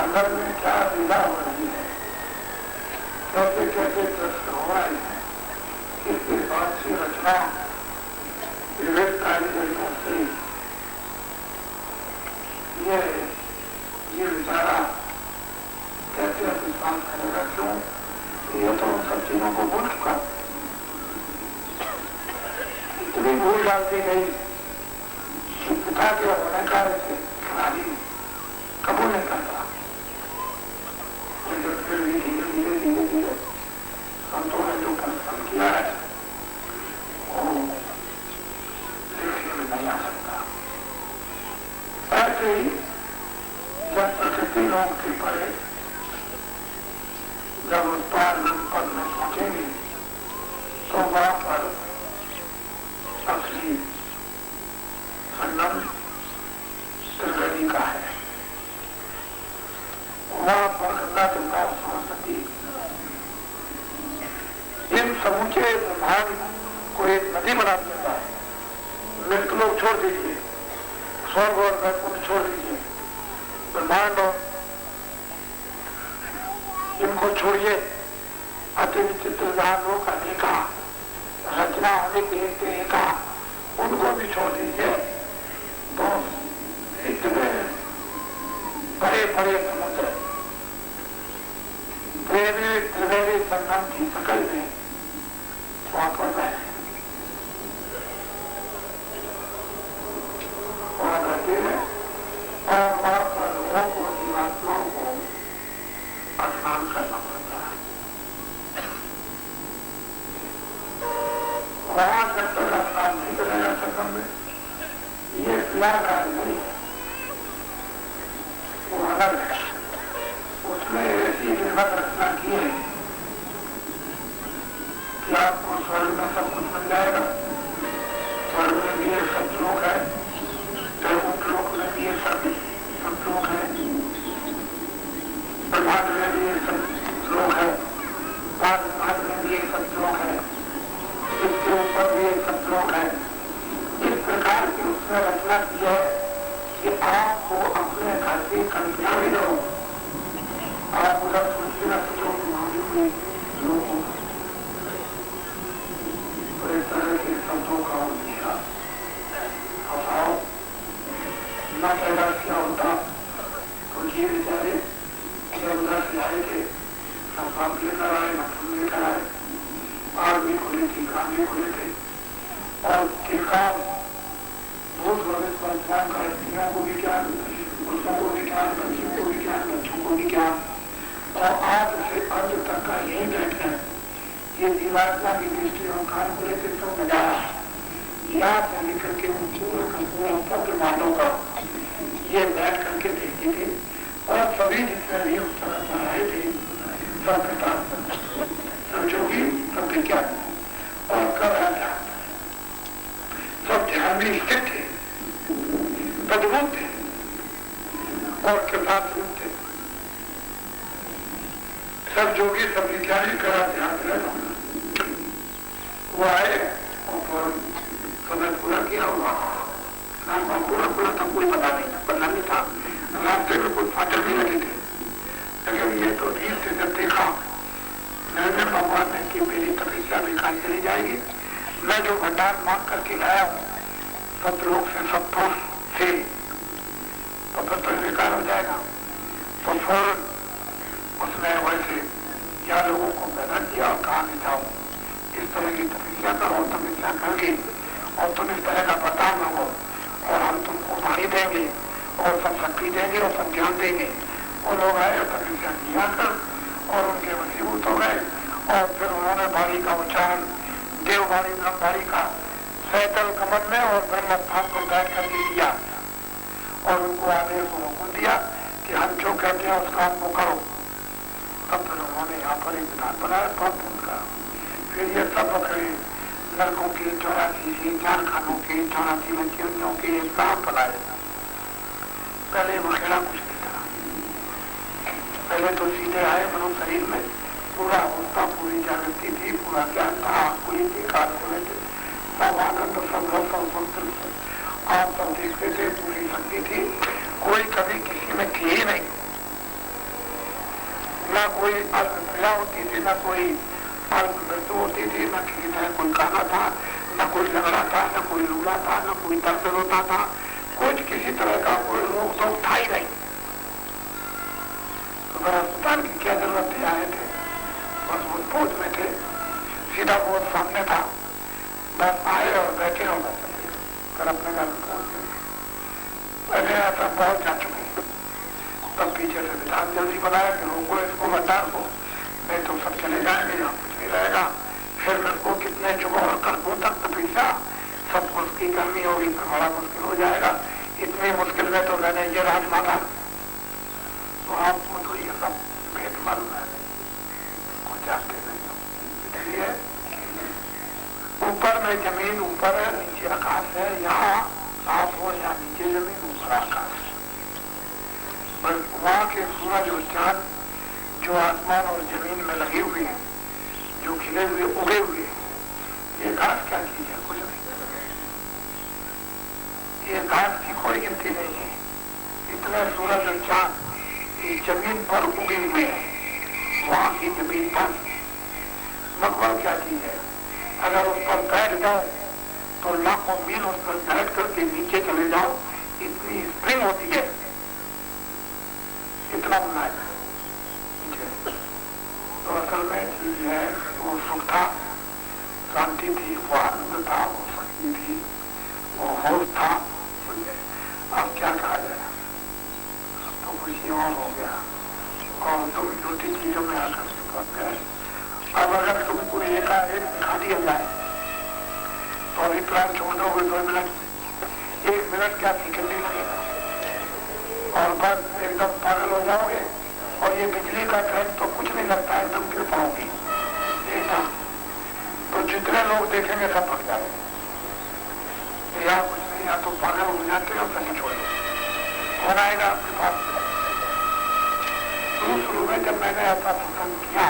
अंदर में क्या लीला हो रही है, कैसे कैसे दृश्य हो रहे हैं, किसके बात से रचना विवेक कारीगरियों से ये विचारा कैसे विश्वास करेगा। क्यों? ये तो उन सब चीजों को भूल चुका, इतनी भूल डालती गई पिता के होने का से राजी कबूल नहीं करता। फिर धीरे धीरे धीरे धीरे संतों ने जो परिश्रम किया है वो देखने में नहीं आ सकता। ऐसे ही जब प्रकृति लोग के परे जब उत्पाद पद में पहुंचेंगे तो वहां पर असली संगम त्रिवेणी का है। वहां पर गंगा गंगा सरस्वती इन समूचे ब्रह्मांड को एक नदी बना देता है। मृत लोग छोड़ दीजिए, स्वर्ग और वैकुंठ छोड़ दीजिए, ब्रह्मांड और इनको छोड़िए, अति विचित्र जहानों का देखा रचना होने के देखा उनको भी छोड़ दीजिए। तो इतने बड़े बड़े समुद्र त्रिवेणी संगम की शकल में वहां पर गए वहां रहते हैं और वहां पर लोगों को जीवात्माओं को स्नान करना पड़ता है। वहां जब तक स्नान नहीं करेगा संगम में ये क्रियाकारी नहीं है, वो अलग है। उसमें ऐसी निर्भर रचना की है कि आपको स्वर्ग में सब कुछ मिल जाएगा। स्वर्ग में भी एक सतलोक है, वैकुंठ लोक में भी एक सतलोक है, ब्रह्मांड में भी एक सतलोक है, ब्रह्मांड में भी एक सतलोक है, इसके ऊपर भी एक सतलोक है। इस प्रकार की उसने रचना की है कि आपको अपने घर की कल्पना भी दो, आप उधर सोचिए ना सोचो मौजूद लोगों तो इस तरह के शब्दों का उद्देश्य अभाव न पैदा किया होता तो ये बेचारे जब उधर से आए थे सब बाप लेकर आए, मतलब लेकर आए, आग भी खुले थी, काम भी खुले थे और किरकाम बहुत भविष्य वर्तमान का स्त्रियों को भी ज्ञान, पुरुषों को भी ज्ञान, बच्चों को भी ज्ञान, बच्चों को भी ज्ञान और आज से अंत तक का यही बैठ है। ये जीवात्मा की दृष्टि और कान को लेकर तो नजारा यहाँ से लेकर के उन पूरा ब्रह्मांडों का ये बैठ करके देखते थे और सभी जितने भी उस तरह पर आए थे सब पिता सब जोगी सब विज्ञान और कर रहा सब ध्यान में स्थित थे, तद्भुत थे और कृपात्म थे। सब जोगी सब विज्ञानी करा ध्यान रहना वो आए और समय पूरा किया हुआ नाम पूरा पूरा था, कोई पता नहीं था, रास्ते में कुछ फाटक भी लगे थे। लेकिन ये तो धीरे से जब देखा मैंने भगवान ने कि मेरी तपस्या बेकार चली जाएगी, मैं जो भंडार मांग करके लाया हूँ सब लोग से सब पुरुष से तो फिर तो बेकार हो जाएगा। तो फौरन उसने वैसे या लोगों को दिया और कहा कि जाओ इस तरह की तपस्या करो, तपस्या करके और तुम इस तरह का बर्ताव मांगो और हम तुमको वाणी देंगे और सब शक्ति देंगे और सब ज्ञान देंगे। वो लोग आए तपस्या किया कर और उनके वशीभूत हो गए और फिर उन्होंने वाणी का उच्चारण देववाणी ब्रह्मवाणी का सैतल कमल में और ब्रह्म स्थान पर बैठ करके किया और उनको आदेश हुकुम दिया कि हम जो कहते हैं उस काम को करो। तब फिर उन्होंने यहाँ पर एक विधान बनाया बहुत उनका। फिर ये सब बकरे लड़कों के 84 चार खानों के 84 लड़कियों के एक काम बनाए। पहले बखेड़ा कुछ नहीं था, पहले तो सीधे आए मनो शरीर में पूरा अवस्था, पूरी जागृति थी, पूरा ज्ञान था, पूरी विकास हुए थे, सब आनंद, सब रस और संतृप्त आप सब देखते थे, पूरी शक्ति थी, कोई कभी किसी में थी ही नहीं, ना कोई अल्प क्रिया होती थी, ना कोई अल्प मृत्यु होती थी, न किसी तरह कोई काना था, न कोई लंगड़ा था, न कोई लूला था, न कोई दर्द होता था, कुछ किसी तरह का कोई रोग तो था ही नहीं। तो अगर अस्पताल की क्या जरूरत थी, आए थे बस वो बोझ में थे, सीधा बोझ सामने था, बस आए और बैठे और बस फिर अपने घर में पहुंच गए। पहले ऐसा बहुत जा चुके, तब पीछे से विधान जल्दी बनाया कि रोको इसको भंडार को, नहीं तो सब चले जाएंगे, यहाँ कुछ नहीं रहेगा। फिर मेरे को कितने चुका और कल तक तपस्या सब उसकी करनी होगी, फिर बड़ा मुश्किल हो जाएगा। इतनी मुश्किल में तो मैंने ये राज मांगा, तो आपको तो ये सब भेद मालूम है, कुछ जानते नहीं हो। इसलिए ऊपर में जमीन ऊपर है, नीचे आकाश है, यहाँ साफ हो या नीचे जमीन ऊपर आकाश। पर वहाँ के सूरज और चांद जो आसमान और जमीन में लगे हुए हैं, जो खिले हुए उगे हुए हैं, ये घास क्या चीज है? कुछ नहीं। ये घास की कोई गिनती नहीं है। इतने सूरज और चांद जमीन पर उगे हुए हैं, वहाँ की जमीन पर मकबल क्या चीज है? अगर उस पर बैठ जाओ तो लाखों मील उस पर बैठ करके नीचे चले जाओ, इतनी स्प्रिंग होती है, इतना बनाया है। तो असल में चीज है, वो सुख था, शांति थी, वो आनंद था, वो शक्ति थी, वो होश था। अब क्या कहा जाए, तो कुछ और हो गया और तुम छोटी चीजों में आकर चिपक गए। अब अगर तुमको एकाएक दिखा दिया जाए तो अभी प्लान छोड़ दोगे 2 मिनट, 1 मिनट क्या सेकंड नहीं लगेगा और बस एकदम पागल हो जाओगे। और ये बिजली का करंट तो कुछ नहीं लगता है, तुम गिर पाओगे एकदम। तो जितने लोग देखेंगे सब पक जाएंगे, या कुछ नहीं, या तो पागल हो जाते हो कहीं छोड़े कौन आएगा आपके पास। शुरू में जब मैंने ऐसा पसंद किया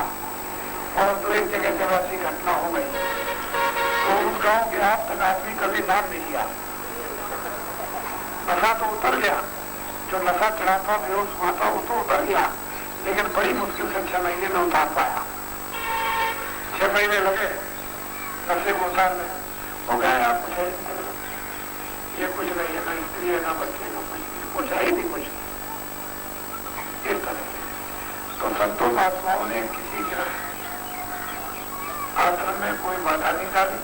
और तो एक जगह जब ऐसी घटना हो गई तो उस गाँव के आज तक आदमी कभी नाम नहीं लिया। नशा तो उतर गया, जो नशा चढ़ाता बेहोश हुआ था वो तो उतर गया, लेकिन बड़ी मुश्किल से 6 महीने में उतार पाया। 6 महीने लगे नशे को उतारने, हो गया कुछ है ये कुछ नहीं है, ना स्त्री है, ना बच्चे, ना कुछ है ही नहीं, कुछ इस तरह से। तो संतों महात्माओं ने किसी के आश्रम में कोई बाधा नहीं डाली,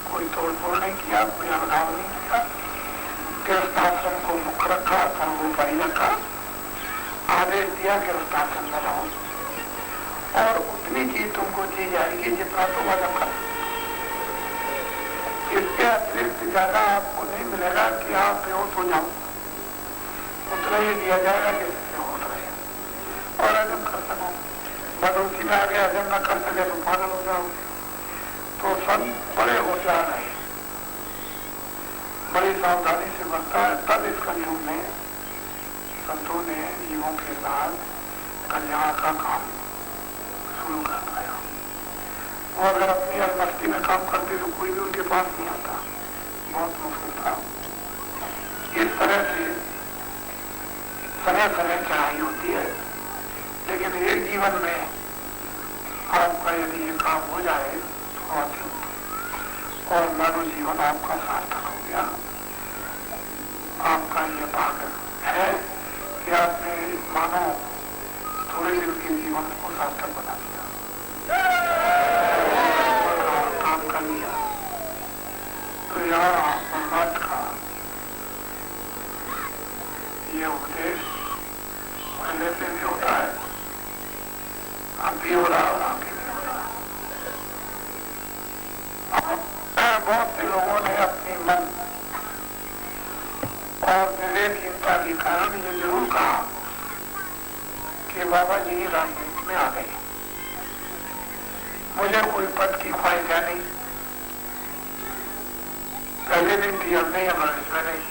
कोई तोड़फोड़ नहीं किया, कोई अवधान नहीं किया, गृहस्थाश्रम को मुख्य रखा, सर्वोपरि रखा, आदेश दिया गृहस्थाश्रम में रहो और उतनी चीज तुमको दी जाएगी जितना तुम हजम कर। इसके अतिरिक्त ज्यादा आपको नहीं मिलेगा कि आप बेहोश हो जाओ, उतना ही दिया जाएगा जिससे होश रहे और हजम कर सको। बदौसी में आगे हजम न कर सके तो पागल हो जाओ। तो संत बड़े होशियार है, बड़ी सावधानी से बनता है, तब इस कलयुग में संतों ने जीवों के साथ कल्याण का काम शुरू कर पाया। वो अगर अपनी मस्ती में काम करते तो कोई भी उनके पास नहीं आता, बहुत मुश्किल था। इस तरह से समय समय चढ़ाई होती है, लेकिन एक जीवन में आपका यदि ये काम हो जाए तो बहुत होती है और मानव जीवन आपका सार्थक हो गया। आपका ये भाग्य है कि आपने मानो थोड़े दिन के जीवन को सार्थक बना दिया। ये उपदेश पहले से भी होता है, अब भी हो रहा और आगे भी हो रहा। बहुत से लोगों ने अपनी मन और विवेकहीनता के कारण ये जरूर कहा कि बाबा जी राजनीति में आ गए, मुझे कोई पद की ख्वाहिश है नहीं, पहले दिन थी, अब नहीं, हमारे इसमें नहीं।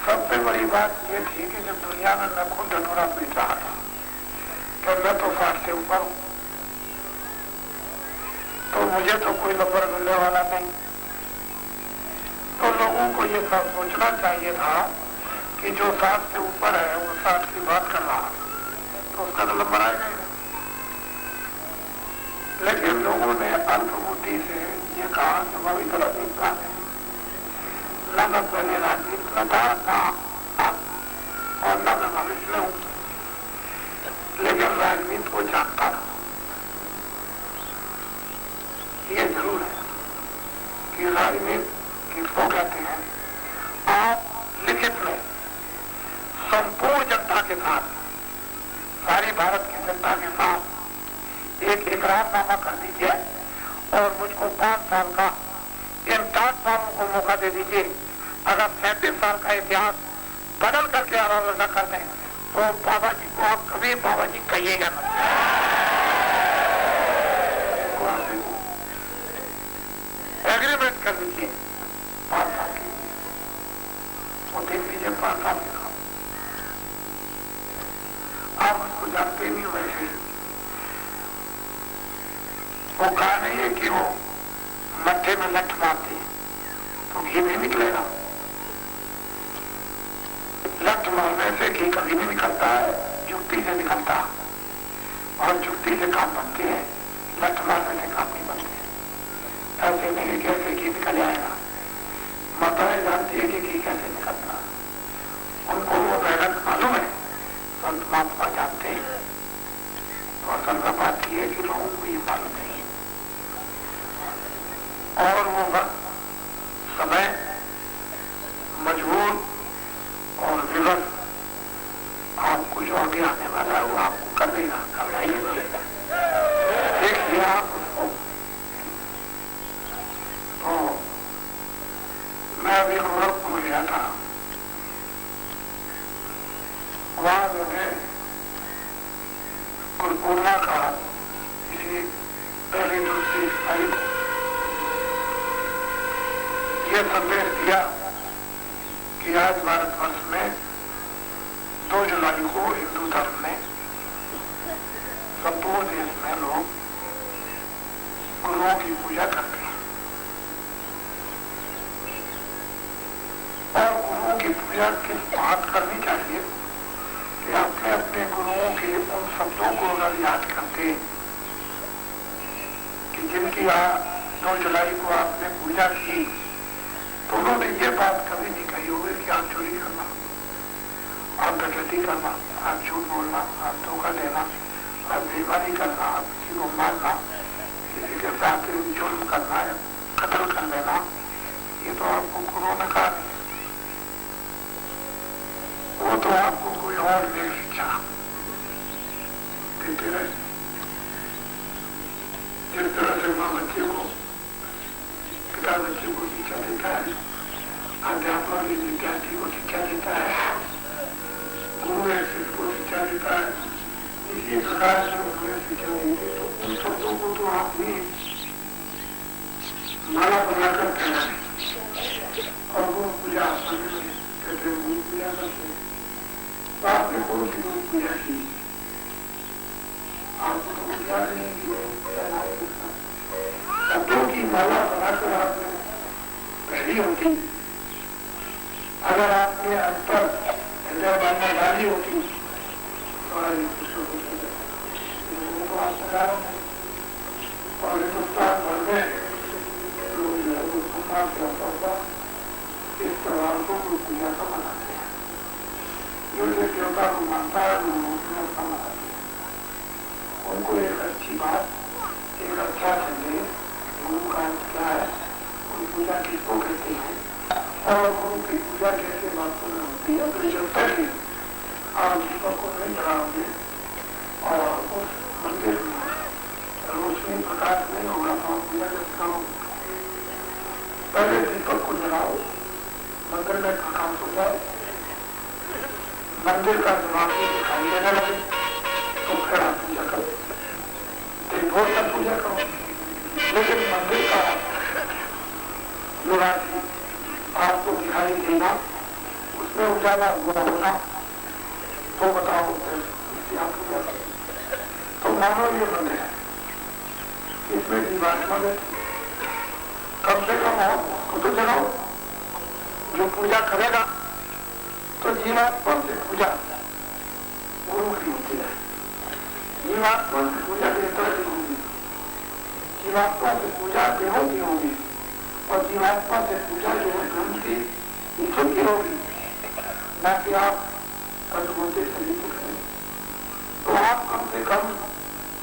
सबसे बड़ी बात ये थी कि जब दुनिया में मैं खुद ढटोरा पीट रहा था तो मैं तो 60 से ऊपर हूं, तो मुझे तो कोई नंबर मिलने वाला नहीं। तो लोगों को ये सब सोचना चाहिए था कि जो 60 से ऊपर है वो 60 की बात कर रहा तो उसका तो नंबर आएगा ही नहीं। लेकिन लोगों ने अल्प बुद्धि से ये कहा कि मैं भी तरफ नहीं है, न मैं पहले राजनीति में था और न मैं भविष्य में हूं, लेकिन राजनीति को जानता था। ये जरूर है कि राजनीति किसको कहते हैं, आप लिखित में संपूर्ण जनता के साथ, सारी भारत की जनता के साथ एक इकरारनामा कर दीजिए और मुझको 5 साल का, इन 10 सालों को मौका दे दीजिए। अगर 37 साल का इतिहास बदल करके आराधना कर दें तो बाबा जी को आप कभी बाबा जी कहिएगा ना। एग्रीमेंट कर लीजिए 5 साल की, वो देख लीजिए 5 साल की। आप उसको जानते ही नहीं वैसे ही। वो कहा नहीं है कि वो मट्ठे में लठ मारते तो घी नहीं निकलेगा। लठ मारने से घी कभी नहीं निकलता है, जुक्ति से निकलता है और जुक्ति से काम बनते हैं, लठ मारने से काम नहीं बनते। ऐसे नहीं कैसे घी निकल जाएगा। माताएं जानती है कि घी कैसे निकलता, उनको वो मेहनत मालूम है, संत महात्मा जानते हैं। तो असल में बात यह है कि लोगों को ये मालूम नहीं है और वो समय मजबूर और विवश आपको जो आगे आने वाला है वो आपको कर देगा, घबराइए देखिए आप उसको। तो मैं अभी गोरखपुर गया था, वहां मैंने गुरुपूर्णिमा का किसी पहली दूसरी तारीख ये संदेश दिया कि आज भारतवर्ष में 2 जुलाई को हिंदू धर्म में संपूर्ण देश में लोग गुरुओं की पूजा करते हैं और गुरुओं की पूजा किस बात करनी चाहिए कि आपने अपने गुरुओं के उन शब्दों को अगर याद करते कि जिनकी 2 जुलाई को आपने पूजा की तो उन्होंने ये बात कभी नहीं कही होगी कि आप चोरी करना, आप डकैती करना, आप झूठ बोलना, आप धोखा देना, आप बेईमानी करना, आप किसी को मारना, किसी के साथ जुल्म करना, कत्ल कर लेना, ये तो आपको गुरुओं ने कहा नहीं। वो तो आपको कोई और नई शिक्षा देते रहे। जिस तरह से माँ बच्चे को, पिता बच्चे को शिक्षा देता है, अध्यापक भी विद्यार्थी को शिक्षा देता है, गुरु ऐसे को शिक्षा देता है, इसी प्रकार से उन्होंने शिक्षा देंगे तो उन शब्दों को तो आपने माला बनाकर कहना है और गुरु पूजा कहते हैं, गुरु पूजा करते हैं। तो आपने गुरु की गुरु पूजा की, आपको तो पूजा नहीं की, शब्दों की माला बनाकर आपने पहली होती। अगर आपने अंतर हृदय बनना डाली होती तो आज लोगों को आप सकारों और हिंदुस्तान भर में लोग सम्मान से होता इस त्योहार को गुरु पूजा का मनाते हैं। जो देवता को मानता है वो उसका मनाते हैं। उनको एक अच्छी बात, एक अच्छा संदेश, गुरु का क्या है, गुरु पूजा किसको कहते हैं, और गुरु की पूजा कैसे महत्वपूर्ण होती है। तो जब तक आप दीपक को नहीं जलाओगे और उस मंदिर में रोशनी प्रकाश नहीं होगा तो आप पूजा कैसे करोगे। पहले दीपक को जलाओ, मंदिर में प्रकाश हो जाए, मंदिर का दिमाग दिखाई देने लगे तो फिर आप पूजा करो। दिन भर तक पूजा करो, लेकिन मंदिर का निवासी आपको दिखाई देना, उसमें उजाला हुआ होना, तो बताओ इसकी आप पूजा करो। तो मानो ये मंदिर है, इसमें जीवात्मा में कम से कम हो उसको तो जलाओ। जो पूजा करेगा तो जीवात्मा से पूजा गुरु की होती है। जीवात्मा से पूजा देवता की होगी, जीवात्मा से पूजा देवों की होगी और जीवात्मा से पूजा जो है धर्म की ईश्वर की होगी, न कि आप कठोरते से नहीं करें। तो आप कम से कम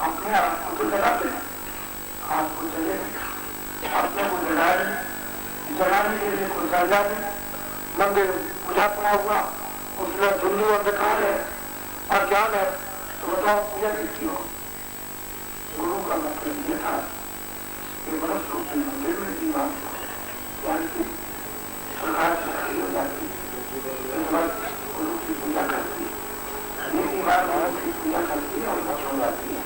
अपने आप को तो जलाते हैं, आपको जले अपने को जलाए, जलाने के लिए कोई राजा नहीं, मंदिर पूजा पड़ा हुआ, उसमें धुंधु अंधकार है और ज्ञान है, तो बताओ पूजा किसकी हो। गुरु का मतलब ये था कि बरस रूप मंदिर में जीवान ज्ञान की प्रकाश जारी हो जाती, गुरु की पूजा करती, ये दीवार गुरु की पूजा करती है और बच हो जाती है।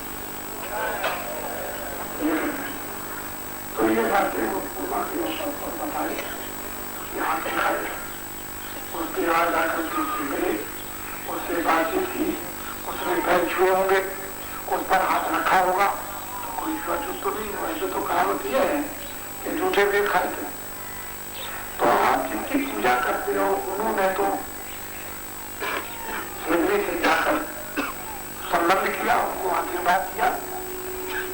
तो ये बातें वो पूर्वा के अवसर पर बताई, यहाँ से खाए, उसके बाद आकर के सीखले, उससे बातचीत की, उसने पैर छुए होंगे, उस पर हाथ रखा होगा, तो कोई स्वाचुत तो नहीं। वैसे तो कहावत यह है कि झूठे भी खाए थे। तो आप जिनकी पूजा करते हो उन्होंने तो सिद्धि से जाकर संबंध किया, उनको आशीर्वाद किया,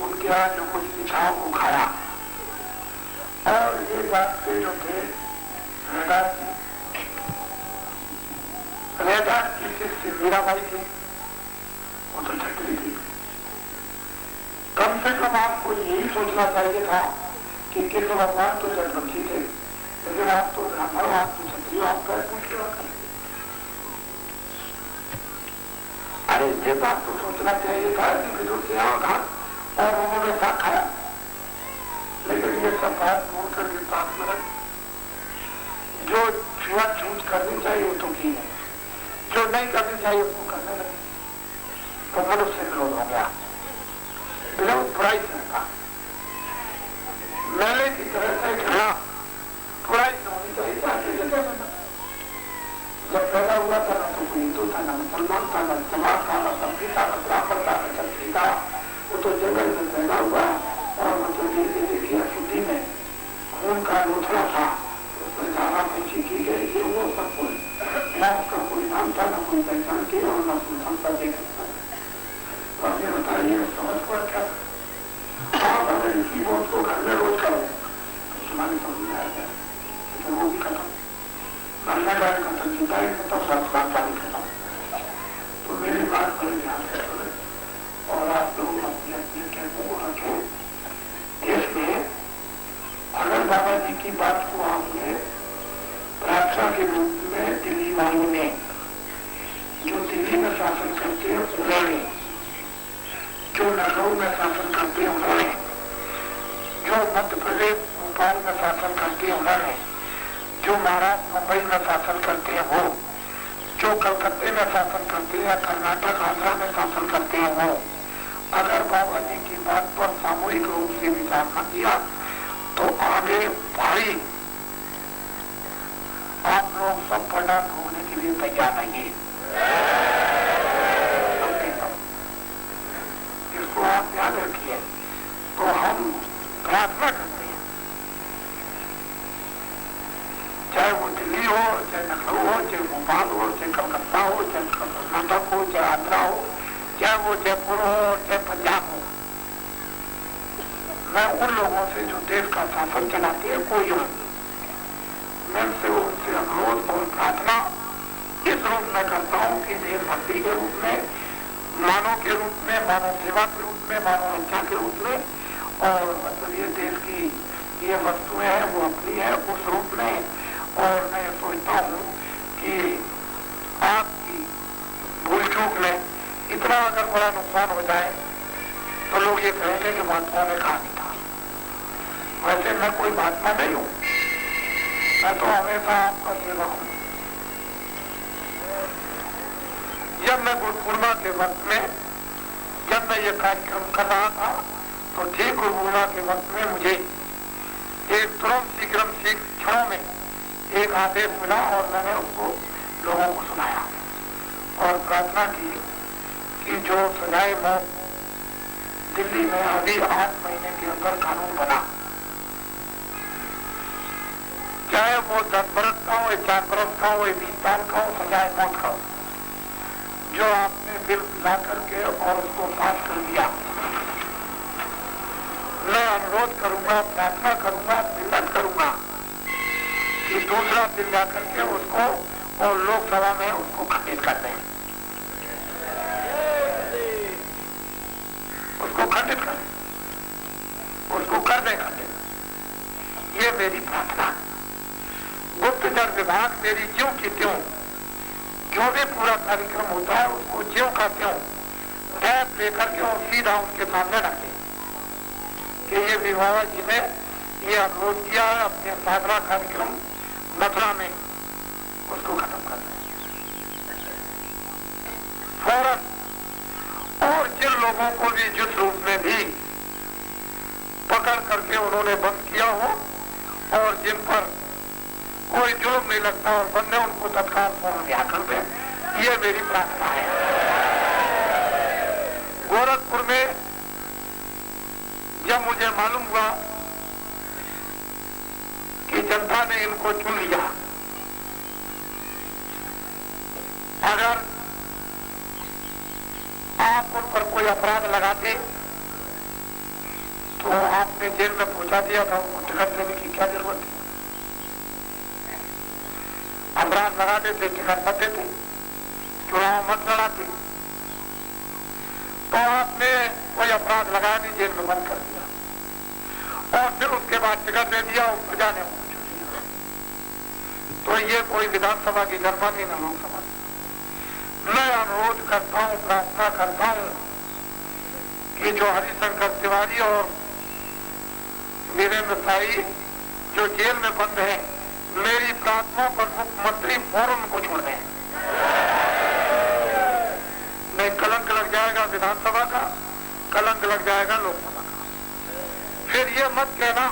उनके यहाँ जो कुछ इच्छाओं को खाया। और ये बात के जो थे रेदास की शिष्य मीराबाई थी, वो तो छत्री थी। कम से कम आपको यही सोचना चाहिए था कि कृष्ण भगवान तो जगवंशी थे, लेकिन आप तो ब्राह्मण, आप तो छत्री, आप पैर पूछ सेवा करें। अरे ये बात तो सोचना चाहिए था कि विदुर से आओ घाट और उन्होंने साथ खाया, लेकिन ये सब बात बोल करके साथ में जो छूत करनी चाहिए वो तो की है, जो नहीं करनी चाहिए उसको करने लगे, तो मनुष्य विरोध हो गया। विरोध बुराई से होगा, मेले की तरह से घृणा बुराई से होनी चाहिए। जब पैदा हुआ था ना तो कोई हिंदू था, ना मुसलमान था, ना समाज था, ना सब्जी था, ना ब्राह्मण था, ना क्षत्रिय था, वो तो जंगल में पैदा हुआ और मतलब ये देखिए अशुद्धि में खून का लोथड़ा था, उसमें धारा पेशी की गई थी, वो सब कुछ न उसका कोई नाम था, न कोई पहचान की और न कोई संस्था दे सकता। तो आपने बताइए समझ पर क्या आप अगर इसी बोध को घर में रोज करो तो तुम्हारी समझ में आएगा तो वो भी खत्म, करने का खत्म, चिंताएं खत्म, संस्कार पानी खत्म। तो मेरी बात बड़े ध्यान से सुने और आप लोग अपने अपने कहते को रखें। इसमें अगर बाबा जी की बात को आपने प्रार्थना के रूप में दिल्ली वालों ने जो दिल्ली में शासन करते हैं उन्होंने, जो लखनऊ में शासन करते हैं उन्होंने, जो मध्य प्रदेश भोपाल में शासन करते हैं उन्होंने, जो महाराष्ट्र मुंबई में शासन करते हैं वो, जो कलकत्ते में शासन करते हैं, कर्नाटक आंध्रा में शासन करते हैं वो, अगर बाबा जी की बात पर सामूहिक रूप से विचार न किया तो आगे भाई आप लोग सब परिणाम भोगने के लिए तैयार रहेंगे। इसको आप याद रखिए। तो हम प्रार्थना करते हैं, चाहे वो दिल्ली हो, चाहे लखनऊ हो, चाहे भोपाल हो, चाहे कलकत्ता हो, चाहे कर्नाटक हो, चाहे आंध्रा हो, चाहे वो जयपुर हो, चाहे पंजाब हो, मैं उन लोगों से जो देश का शासन चलाते हैं कोई हो, मैं उनसे अनुरोध और प्रार्थना इस रूप में करता हूँ कि देशभक्ति के रूप में, मानव के रूप में, मानव सेवा के रूप में, मानव रक्षा के रूप में, और मतलब ये देश की ये वस्तुएं हैं वो अपनी है उस रूप में, और मैं सोचता हूँ कि आपकी भूल चूक में इतना अगर बड़ा नुकसान हो जाए तो लोग ये कहेंगे कि महात्मा ने कहा नहीं था। वैसे मैं कोई महात्मा नहीं हूँ, मैं तो हमेशा आपका सेवक हूँ। जब मैं गुरु पूर्णिमा के वक्त में जब मैं ये कार्यक्रम कर रहा था तो ठीक गुरु पूर्णिमा के वक्त में मुझे एक तुरंत शीघ्रम क्षणों में एक आदेश मिला और मैंने उसको लोगों को सुनाया और प्रार्थना की कि जो सजाए मौत दिल्ली में अभी 8 महीने के अंदर कानून बना, चाहे वो 10 बरस का हो, 4 बरस का हो, 20 साल का हो, सजाए मौत का हो, जो आपने बिल ला करके और उसको पास कर दिया, मैं अनुरोध करूंगा, प्रार्थना करूंगा, विनती करूंगा कि दूसरा बिल ला करके उसको और लोकसभा में उसको खंडित कर दें, उसको खंडित कर दें, उसको कर दें खंडित। ये मेरी प्रार्थना। गुप्तचर विभाग मेरी ज्यों की त्यों जो भी पूरा कार्यक्रम होता है उसको ज्यों का त्यों टैप लेकर के और सीधा उनके सामने रख दें कि ये विवाह जी ने ये अनुरोध किया है अपने साधना कार्यक्रम मथुरा में, उसको खत्म कर दें फौरन। और जिन लोगों को भी जिस रूप में भी पकड़ करके उन्होंने बंद किया हो और जिन पर कोई जुर्म नहीं लगता और बंदे उनको तत्काल फौरन रिहा कर दे, ये मेरी प्रार्थना है। गोरखपुर में जब मुझे मालूम हुआ कि जनता ने इनको चुन लिया, अगर आप उन पर कोई अपराध लगाते तो आपने जेल में पहुंचा दिया था, उनको टिकट देने की क्या जरूरत थी? अपराध लगा देते, टिकट मत देते, चुनाव मत लड़ाते, तो आपने कोई अपराध लगा दी, जेल में बंद कर दिया और फिर उसके बाद टिकट दे दिया और प्रजा ने उनको चुन लिया। तो ये कोई विधानसभा की जनमानी न लोकसभा। मैं अनुरोध करता हूँ, प्रार्थना करता हूँ कि जो हरिशंकर तिवारी और वीरेंद्र साई जो जेल में बंद हैं, मेरी प्रार्थना पर मुख्यमंत्री फौरन को छोड़ दें। नहीं कलंक लग जाएगा विधानसभा का, कलंक लग जाएगा लोकसभा का। फिर ये मत कहना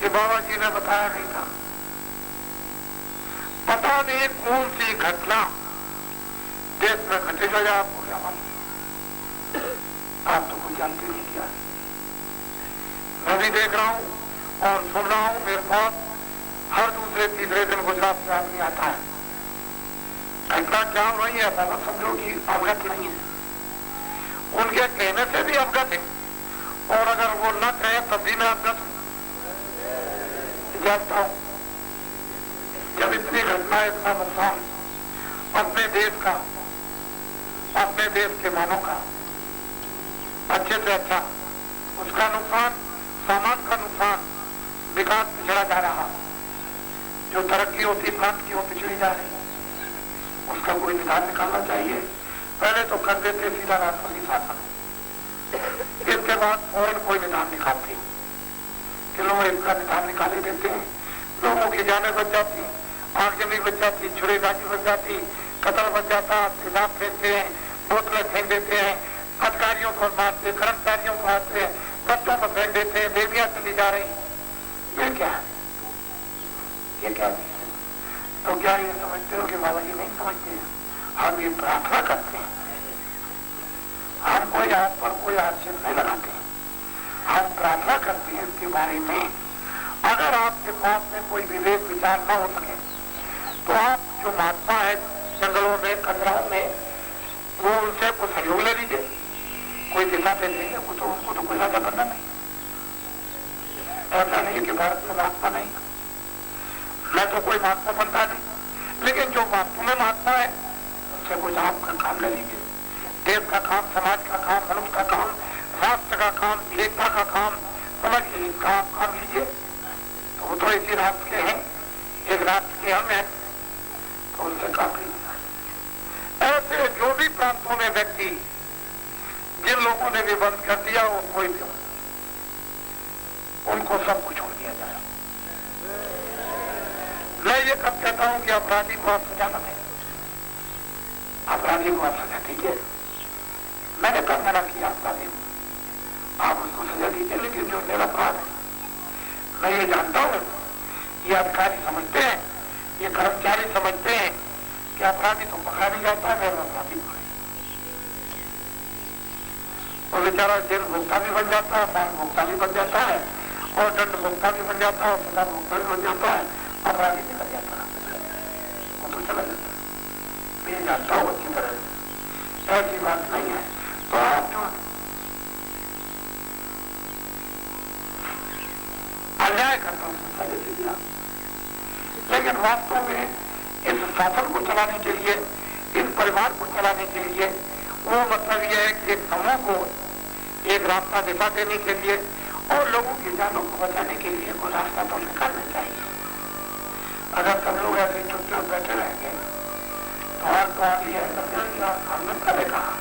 कि बाबा जी ने बताया नहीं था। पता नहीं कौन सी घटना देश में घटेगा या आपको क्या मालूम? आप तो कुछ जानते नहीं क्या। मैं भी देख रहा हूं और सुन रहा हूं, मेरे पास हर दूसरे तीसरे दिन गुजरात से आदमी आता है। घटना क्या हो रही है ऐसा ना समझो कि अवगत नहीं है, उनके कहने से भी अवगत है और अगर वो न कहे तब भी मैं अवगत हूं, जानता हूं। जब इतनी घटना, इतना नुकसान अपने देश का, अपने देश के मानव का, अच्छे से अच्छा उसका नुकसान, सामान का नुकसान, विकास पिछड़ा जा रहा, जो तरक्की होती प्रांत की वो पिछड़ी जा रही, उसका कोई विधान निकालना चाहिए। पहले तो कर देते सीधा राष्ट्रपति शासन, इसके बाद फौरन कोई विधान निकालते कि लोग इसका विधान निकाले देते हैं, लोगों की जाने बच जाती, आगजनी बच जाती, छुरेबाजी बच जाती, कतल बच जाता, तेजाब फेंकते हैं, बोतलें फेंक देते हैं, अधिकारियों को मारते, कर्मचारियों को मारते, बच्चों को फेंक देते हैं, बेबियां चली जा रही। ये क्या है? ये क्या है? तो क्या ये समझते हो कि बाबा जी नहीं समझते हैं? हम ये प्रार्थना करते हैं, हम कोई आप पर कोई आक्षेप नहीं लगाते, हम प्रार्थना करते हैं इसके बारे में। अगर आपके पास में कोई विवेक विचार न हो सके तो आप जो महात्मा है जंगलों में, कंदराओं में, वो उनसे कुछ सहयोग ले लीजिए, कोई दिशा दे देंगे, वो तो उनको तो कोई ज्यादा करना नहीं। ऐसा नहीं कि भारत में महात्मा नहीं, मैं तो कोई महात्मा बनता नहीं, लेकिन जो वास्तव में महात्मा है उनसे कुछ आपका काम ले लीजिए, देश का काम, समाज का काम, मनुष्य का काम, राष्ट्र का काम, एकता का काम, समझ लीजिए, इसका आप काम लीजिए। तो वो तो इसी राष्ट्र के हैं, एक राष्ट्र के हम हैं तो उससे काफी। ऐसे जो भी प्रांतों में व्यक्ति जिन लोगों ने भी बंद कर दिया वो कोई भी हो, उनको सब कुछ छोड़ दिया जाए। मैं ये कब कहता हूं कि अपराधी को आप सजा न दें, अपराधी को आप सजा दीजिए। मैंने कब मना किया अपराधी को, आप उसको सजा दीजिए, लेकिन जो निरपराध है, मैं ये जानता हूं ये अधिकारी समझते हैं, ये कर्मचारी समझते हैं कि अपराधी तो पकड़ा नहीं जाता है, मैं अपराधी पकड़े और बेचारा जेल भुगता भी बन जाता है, फाइन भुगता भी बन जाता है और दंड भुगता भी बन जाता है और सजा भुगता भी बन जाता है, अपराधी निकल जाता है, वो तो चला जाता है। मैं ये जानता हूं अच्छी तरह से ऐसी बात नहीं है। तो आप जो अन्याय करता हूं उसको सजा दीजिए, लेकिन वास्तव में इस शासन को चलाने के लिए, इस परिवार को चलाने के लिए वो मतलब यह है कि एक समूह को एक रास्ता दिखा देने के लिए और लोगों की जानों को बचाने के लिए कोई रास्ता तो निकालना चाहिए। अगर सब लोग ऐसे चुपचाप बैठे रहेंगे तो आज तो आगे हमने कभी कहा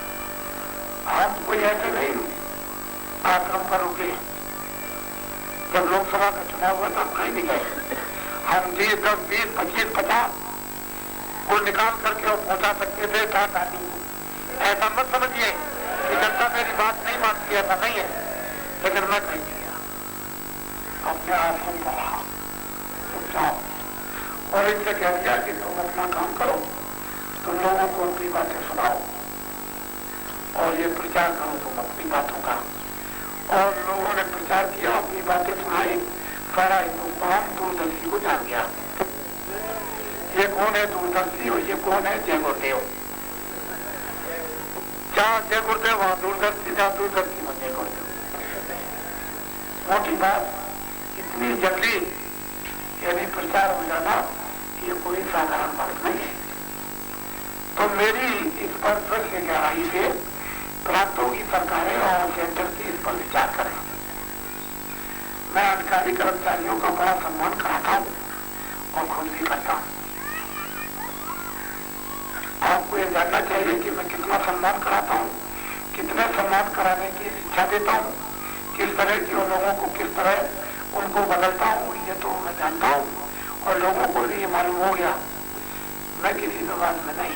हम कोई ऐसे नहीं आश्रम पर रुके। जब लोकसभा का चुनाव हुआ तो हम कहीं नहीं गए, हम 10, 20, 25, 50 को निकाल करके और पहुंचा सकते थे आदमी को। ऐसा मत समझिए कि जनता मेरी बात नहीं मानती, ऐसा नहीं है, लेकिन मैं कहीं गया अपने आश्रम पर रहा चुपचाप और इनसे कह दिया कि तुम अपना काम करो, तुम लोगों को अपनी बातें सुनाओ और ये प्रचार करो तुम अपनी बातों का। और लोगों ने प्रचार किया, अपनी बातें सुनाई, सारा हिंदुस्तान दूरदर्शी को जान गया। ये कौन है दूरदर्शी और ये कौन है जय गुरुदेव। जहाँ जय गुरुदेव वहां दूरदर्शी, जहाँ दूरदर्शी वहां जय गुरुदेव। मोटी बात, इतनी जल्दी यदि प्रचार हो जाना ये कोई साधारण बात नहीं है। तो मेरी इस पर फिर से गहराई से प्रांतों की सरकारें और सेंटर की इस पर विचार करें। मैं अधिकारी कर्मचारियों का बड़ा सम्मान कराता हूँ और खुद भी करता हूँ। आपको ये जानना चाहिए कि मैं कितना सम्मान कराता हूँ, कितने सम्मान कराने की शिक्षा देता हूँ, किस तरह के लोगों को किस तरह उनको बदलता हूँ, ये तो मैं जानता हूँ और लोगों को भी ये मालूम हो गया। मैं किसी विवाद में नहीं,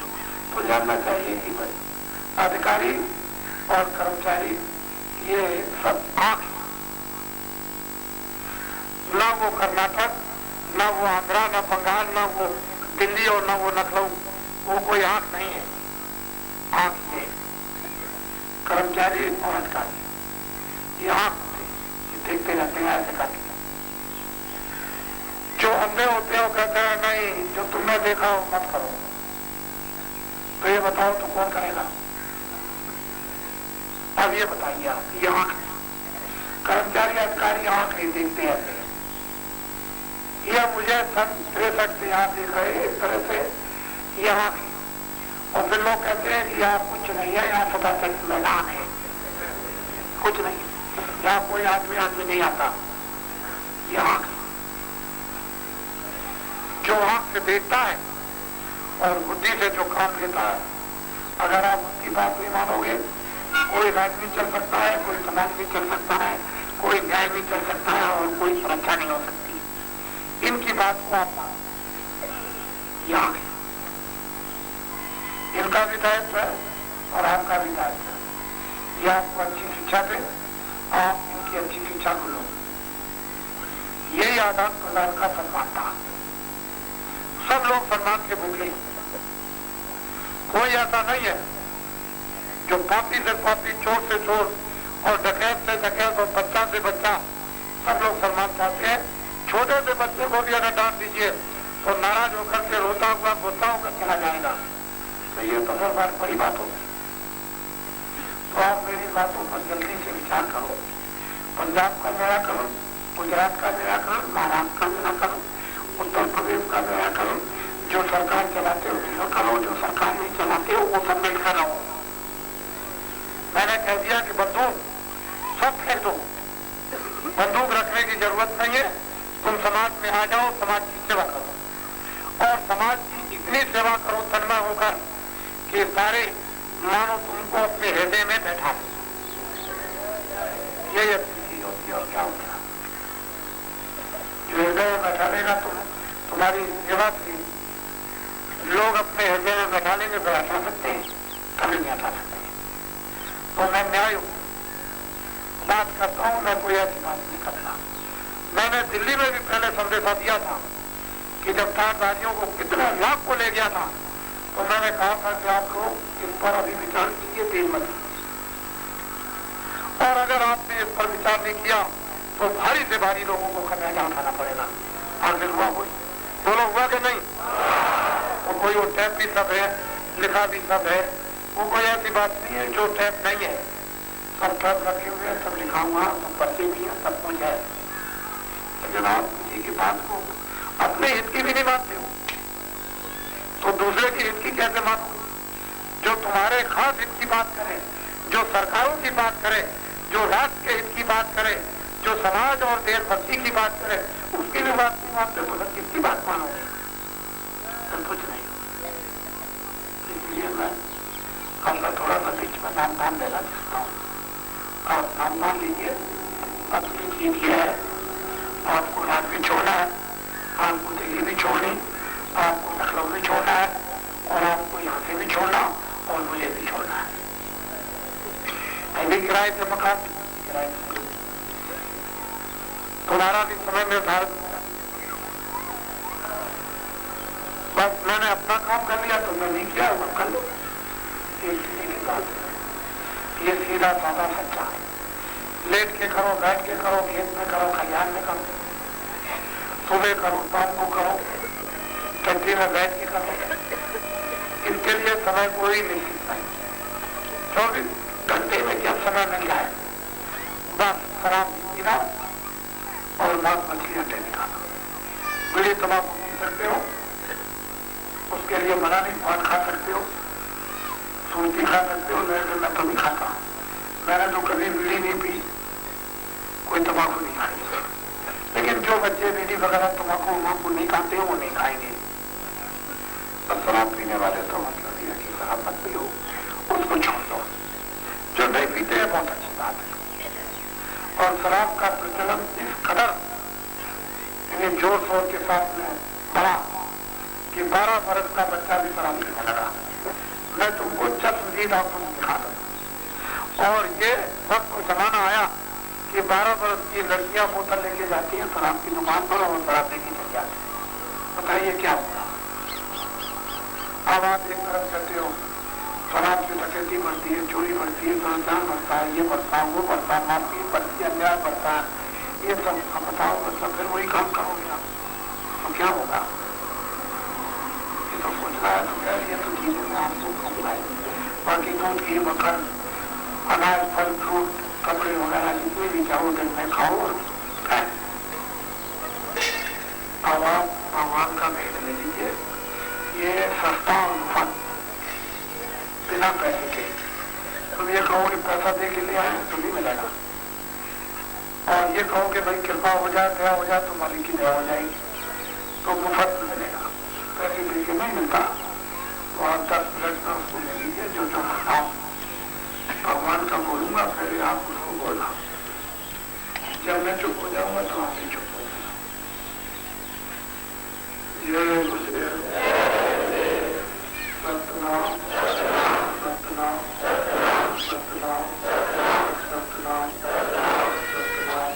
तो जानना चाहिए कि अधिकारी और कर्मचारी ये सब आंख, ना वो कर्नाटक, ना वो आंध्रा, ना बंगाल, ना वो दिल्ली और ना वो लखनऊ, वो कोई आंख नहीं है। आंख ये कर्मचारी और अधिकारी, ये आंख देखते रहते हैं ऐसे करके। जो अंधे होते हैं वो कहते हैं नहीं जो तुमने देखा हो मत करो, तो ये बताओ तो कौन करेगा। अब ये बताइए आप, ये आंख, कर्मचारी अधिकारी आंख नहीं देखते ऐसे। यह मुझे सन 63 से यहाँ देख रहे इस तरह से यहाँ की, और फिर लोग कहते हैं कि यहाँ कुछ नहीं है, यहाँ सदा तक मैदान है, कुछ नहीं, यहाँ कोई आदमी नहीं आता। यहाँ जो आंख से देखता है और बुद्धि से जो काम लेता है, अगर आप उसकी बात नहीं मानोगे, कोई राज्य भी चल सकता है, कोई समाज भी चल सकता है, कोई न्याय भी चल सकता है और कोई सुरक्षा नहीं हो सकती। इनकी बात को आप मानो, इनका भी दायित्व है और आपका भी दायित्व है। ये आपको अच्छी शिक्षा दे, आप इनकी अच्छी शिक्षा को लो। यही आदान प्रदान का सम्मान था। सब लोग सम्मान के भूखे, कोई ऐसा नहीं है जो पापी से पापी, चोर से चोर और डकैत से डकैत और बच्चा से बच्चा, सब लोग सम्मान चाहते हैं। छोटे से बच्चे को भी अगर डांट दीजिए तो नाराज होकर के रोता हुआ गुस्सा होकर चला जाएगा, तो ये तो हर बार बड़ी बात होगी। तो आप मेरी बातों पर जल्दी से विचार करो। पंजाब का निराकरण, गुजरात का निराकरण, महाराष्ट्र का निराकरण, उत्तर प्रदेश का निराकरण, जो सरकार चलाते हो तो करो, जो सरकार नहीं चलाते हो वो सब मिलकर रहो। मैंने कह दिया कि बंदूक सब फेंक दो, बंदूक रखने की जरूरत नहीं है, तुम समाज में आ जाओ, समाज की सेवा करो। और समाज की इतनी सेवा करो तन्मय होकर कि सारे मानो तुमको अपने हृदय में बैठा ले। यही अच्छी होती है और क्या होता है। जो हृदय में बैठा लेगा तुम्हारी सेवा से लोग अपने हृदय में बैठा लेंगे, बैठा सकते हैं, कभी नहीं हटा सकते। तो मैं न्याय बात करता हूं, मैं कोई ऐसी बात नहीं करता। मैंने दिल्ली में भी पहले संदेशा दिया था कि जब तारदारियों को कितने लाख को ले गया था तो मैंने कहा था कि आप लोग इस पर अभी विचार कीजिए, तेज मत। और अगर आपने इस पर विचार नहीं किया तो भारी से भारी लोगों को खमियाजा उठाना पड़ेगा। आखिर हुआ कोई बोलो, हुआ कि नहीं? वो कोई वो टैप भी सब है, लिखा भी सब है, वो कोई ऐसी बात नहीं है जो टैप नहीं है। सब टैप रखे हुए हैं, सब लिखा हुआ, सब पर्चे भी है, सब कुछ है। लेकिन आप किसी की बात को अपने हित की भी नहीं मानते हो तो दूसरे के हित की कैसे मानोगे? जो तुम्हारे खास हित की बात करे, जो सरकारों की बात करे, जो राष्ट्र के हित की बात करे, जो समाज और देशभक्ति की बात करे, उसकी भी बात नहीं मानते तो फिर किसकी बात मानोगे? तो कुछ नहीं। इसलिए मैं अपना थोड़ा सा बीच में नाम देना चाहता हूँ। आप नाम मान लीजिए, अपनी चीज ये है, आपको रात भी छोड़ना है, आपको दिल्ली भी छोड़नी, आपको लखनऊ भी छोड़ना है, और आपको यहाँ से भी छोड़ना और मुझे भी छोड़ना है। अभी किराए से मकान, किराए से तुम्हारा भी समय निर्धारित। बस मैंने अपना काम कर लिया तो मैं नहीं किया, वो कर लो। ये सीधी बात है, ये सीधा साधा सच्चा है। लेट के करो, बैठ के करो, खेत में करो, खलिहान में करो, सुबह करो, शाम को करो, चट्टी में बैठ के करो। इसके लिए समय कोई नहीं सीखता है। 24 घंटे में जब समय मिल जाए बस शराब पीना और मांस मछली अंडे निकालना। बीड़ी तंबाकू पी सकते हो, उसके लिए मना नहीं, पान खा सकते हो, सूरती खा सकते हो, लेकिन मैं तो नहीं खाता। मैंने तो कभी बीड़ी नहीं पी, कोई तंबाकू नहीं खाई। लेकिन जो बच्चे बीड़ी वगैरह तंबाकू नहीं खाते हो वो नहीं खाएंगे। बस शराब पीने वाले तो मतलब ये कि शराब मत पियो, उसको छोड़ दो। जो नहीं पीते हैं बहुत अच्छी बात है। और शराब का प्रचलन इस कदर जोर शोर के साथ में बढ़ा कि 12 वर्ष का बच्चा भी शराब पीने लगा। मैं तुमको चश्मदीद आंखों से दिखा दूं। और ये सब जमाना आया कि 12 वर्ष की लड़कियां बोतल लेके जाती हैं शराब की दुकान पर और शराब लेके चल जाती है। बताइए क्या होगा? अब आप एक तरफ कहते हो शराब की डकैती बढ़ती है, चोरी बढ़ती है, दुर्व्यवहार बढ़ता है, ये बढ़ता है, वो बढ़ता है, मारपीट बढ़ती है, अन्याय बढ़ता है, ये सब बताओ। मतलब फिर वही काम करोगे आप तो क्या होगा? ये तो सोचना है तो क्या, ये तो चीजें मैं आपको कहूँगा। बाकी दूध घी मक्खन अनाज फल फ्रूट कपड़े वगैरह जितने भी चाहो दिन में खाओ और खाए। अब आप भगवान का भेद ले लीजिए, ये सस्ता और मुफ्त बिना पैसे के। तुम ये कहो कि पैसा दे के लिए आए तो नहीं मिलेगा, और ये कहो कि भाई कृपा हो जाए, दया हो जाए तो मालिक की दया हो जाएगी तो मुफ्त मिलेगा। पैसे दे के नहीं मिलता तो आप 10 मिनट में उसको ले लीजिए। जो जो बताओ भगवान का बोलूंगा, फिर आप उसको बोलना। जब मैं चुप हो जाऊंगा तो आप भी चुप हो जाना। ये सत्यनाम सत्यनाम सत्यनाम सत्यनाम सत्यनाम सत्यनाम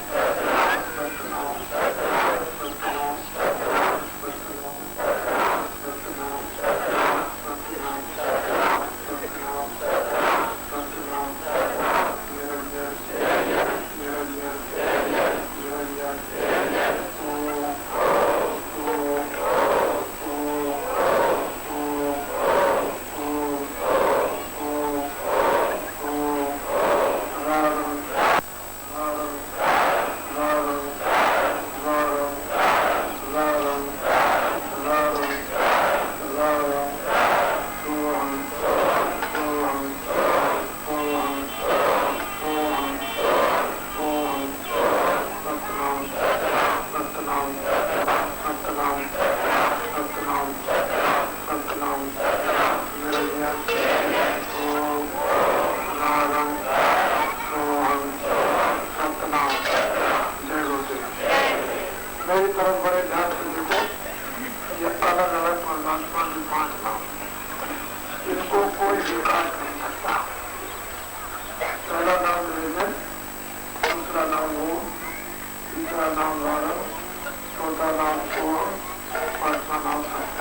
मेरी तरफ बड़े ध्यान से देखो, ये अलग अलग परमात्मा के 5 नाम, इनको कोई विकास नहीं सकता। पहला नाम निरंजन, दूसरा नाम ओम, तीसरा नाम रावण, चौथा नाम सोहम, 5वां नाम सत्य।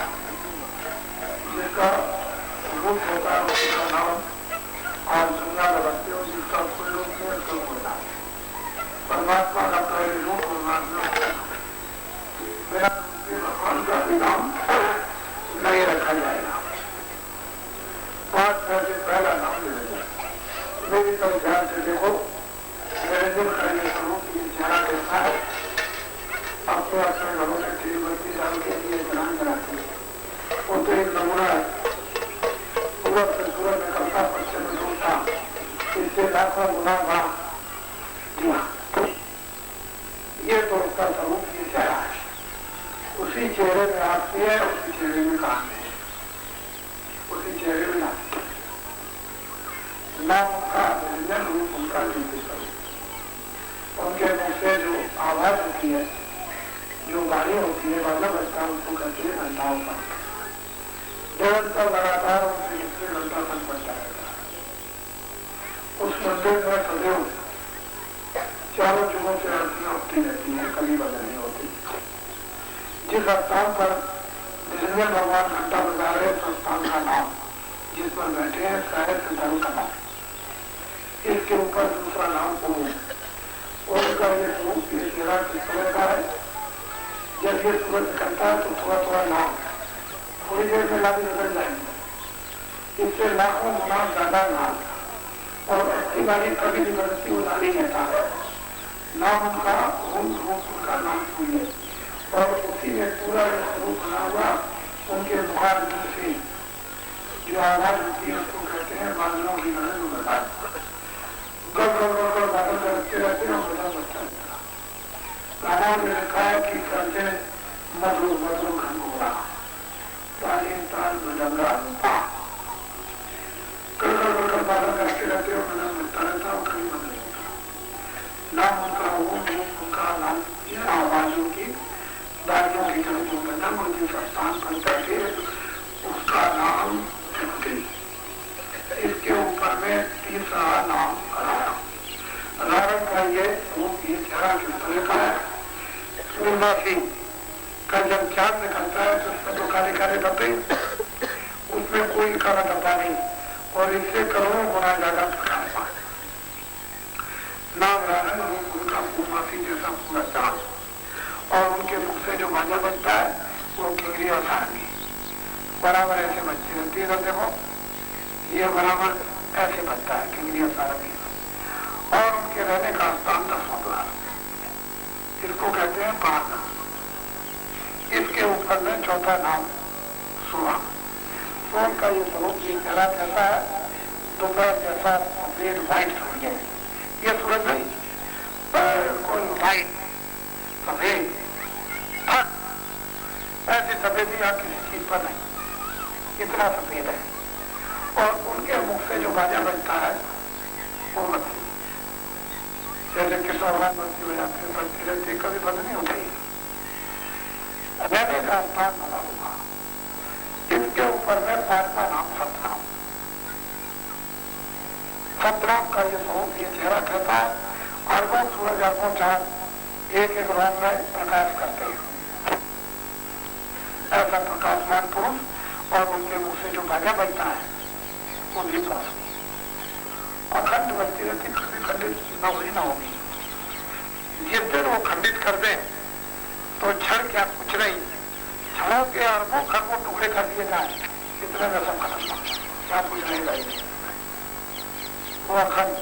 जिसका रूप होता है उसका नाम आज दुनिया लगाते हो, जिसका कोई रूप नहीं उसका कोई नाम। परमात्मा का पहले रूप परमात्मा भगवान का भी नाम नहीं रखा जाएगा। 5 में से पहला नाम निरंजन। मेरी तरफ ध्यान से देखो, निरंजन का ये स्वरूप की ध्यान कैसा है। अपने अपने घरों में श्रीमती डाल के लिए स्नान कराते हैं, वो तो एक नमूना है। पूर्व से सूरज निकलता, पश्चिम में डूबता, इससे लाखों गुना भाग दिया। ये तो उसका स्वरूप ये चेहरा है। उसी चेहरे में आती है, उसी चेहरे में कहानी है, उसी चेहरे में आती है। नाम उनका निरंजन, रूप उनका नित्य स्वरूप। उनके मुख से जो आवाज होती है, जो गाड़ी होती है, बाजा बजता है, उसको कहते हैं घंटाओं का। निरंतर लगातार उनसे दूसरे घंटा तक बजता रहता है। उस मंदिर में सदैव चारों जुगों से आरतियां होती रहती हैं, कभी बदल नहीं होती। जिस स्थान पर निरंजन भगवान घंटा बजा रहे, उस स्थान का नाम जिस पर बैठे हैं सारे संतान का नाम। इसके ऊपर दूसरा नाम ओम। ओम का ये रूप ये चेहरा किस तरह का है। जब ये सूरज निकलता है तो थोड़ा थोड़ा नाम, थोड़ी देर में लाभ निकल जाएंगे। इससे लाखों गुना ज्यादा नाम, और अच्छी गाड़ी कभी भी बदलती उड़ा नहीं रहता है। नाम उनका ओम, रूप उनका नाम सुनिए, और उसी में पूरा स्वरूप बना हुआ उनके मुखार से जो आवाज होती है उसको कहते हैं बादलों की गणन में बता। गड़ बादल करते रहते हैं, बता बचता रहता। गाना में लिखा है कि करते मधु मधु घनघोरा ताली ताल मदंगा गड़ बादल करते रहते हो, मदन बनता रहता है, कहीं बदल नहीं होता। नाम उनका ओम, रूप उनका नाम, आवाजों की दारियों की तरह जो बदन और जिस स्थान पर बैठे उसका नाम शक्ति। इसके ऊपर में तीसरा नाम रावण। रावण का ये रूप ये चेहरा किस तरह का है। सूर्यमासी का जब चांद निकलता है तो उसमें तो काले काले धब्बे, उसमें कोई काला धब्बा नहीं, और इससे करोड़ों गुना ज्यादा प्रकाश है। नाम रावण, रूप उनका पूर्णमासी जैसा पूरा चांद, और उनके मुख से जो बाजा बजता है वो किंगरी और सारंगी बराबर ऐसे बजती रहती है। देखो ये बराबर ऐसे बजता है किंगरी और सारंगी, और उनके रहने का स्थान 10वां द्वार, इसको कहते हैं पारना। इसके ऊपर में चौथा नाम सोहम। सोहम का ये स्वरूप ये चेहरा कैसा है, दोपहर जैसा सफेद व्हाइट सूर्य है। ये सूरज नहीं, कोई व्हाइट सफेद, ऐसी सफेदी यहाँ किसी चीज पर नहीं, इतना सफेद है। और उनके मुख से जो बाजा बजता है वो मछली, जैसे किशोर बस्ती बजाते बजती रहती, कभी बंद नहीं होती। रहने का स्थान बना हुआ। इसके ऊपर में 5वां नाम सतराम। सतराम का ये स्वरूप ये चेहरा कहता है, अरबों सूरज अरबों चांद एक एक रोम में प्रकाश करते हैं। ऐसा प्रकाशमान पुरुष, और उनके मुख से जो बाजा बजता है वो भी रोशनी अखंड बजती रहती, कभी खंडित न हुई न होगी। जिस दिन वो खंडित कर दे तो क्षण क्या कुछ नहीं, क्षणों के अरबों खरबों टुकड़े कर दिए जाए, इतने में सब खत्म, क्या कुछ नहीं रहेगी वो अखंड।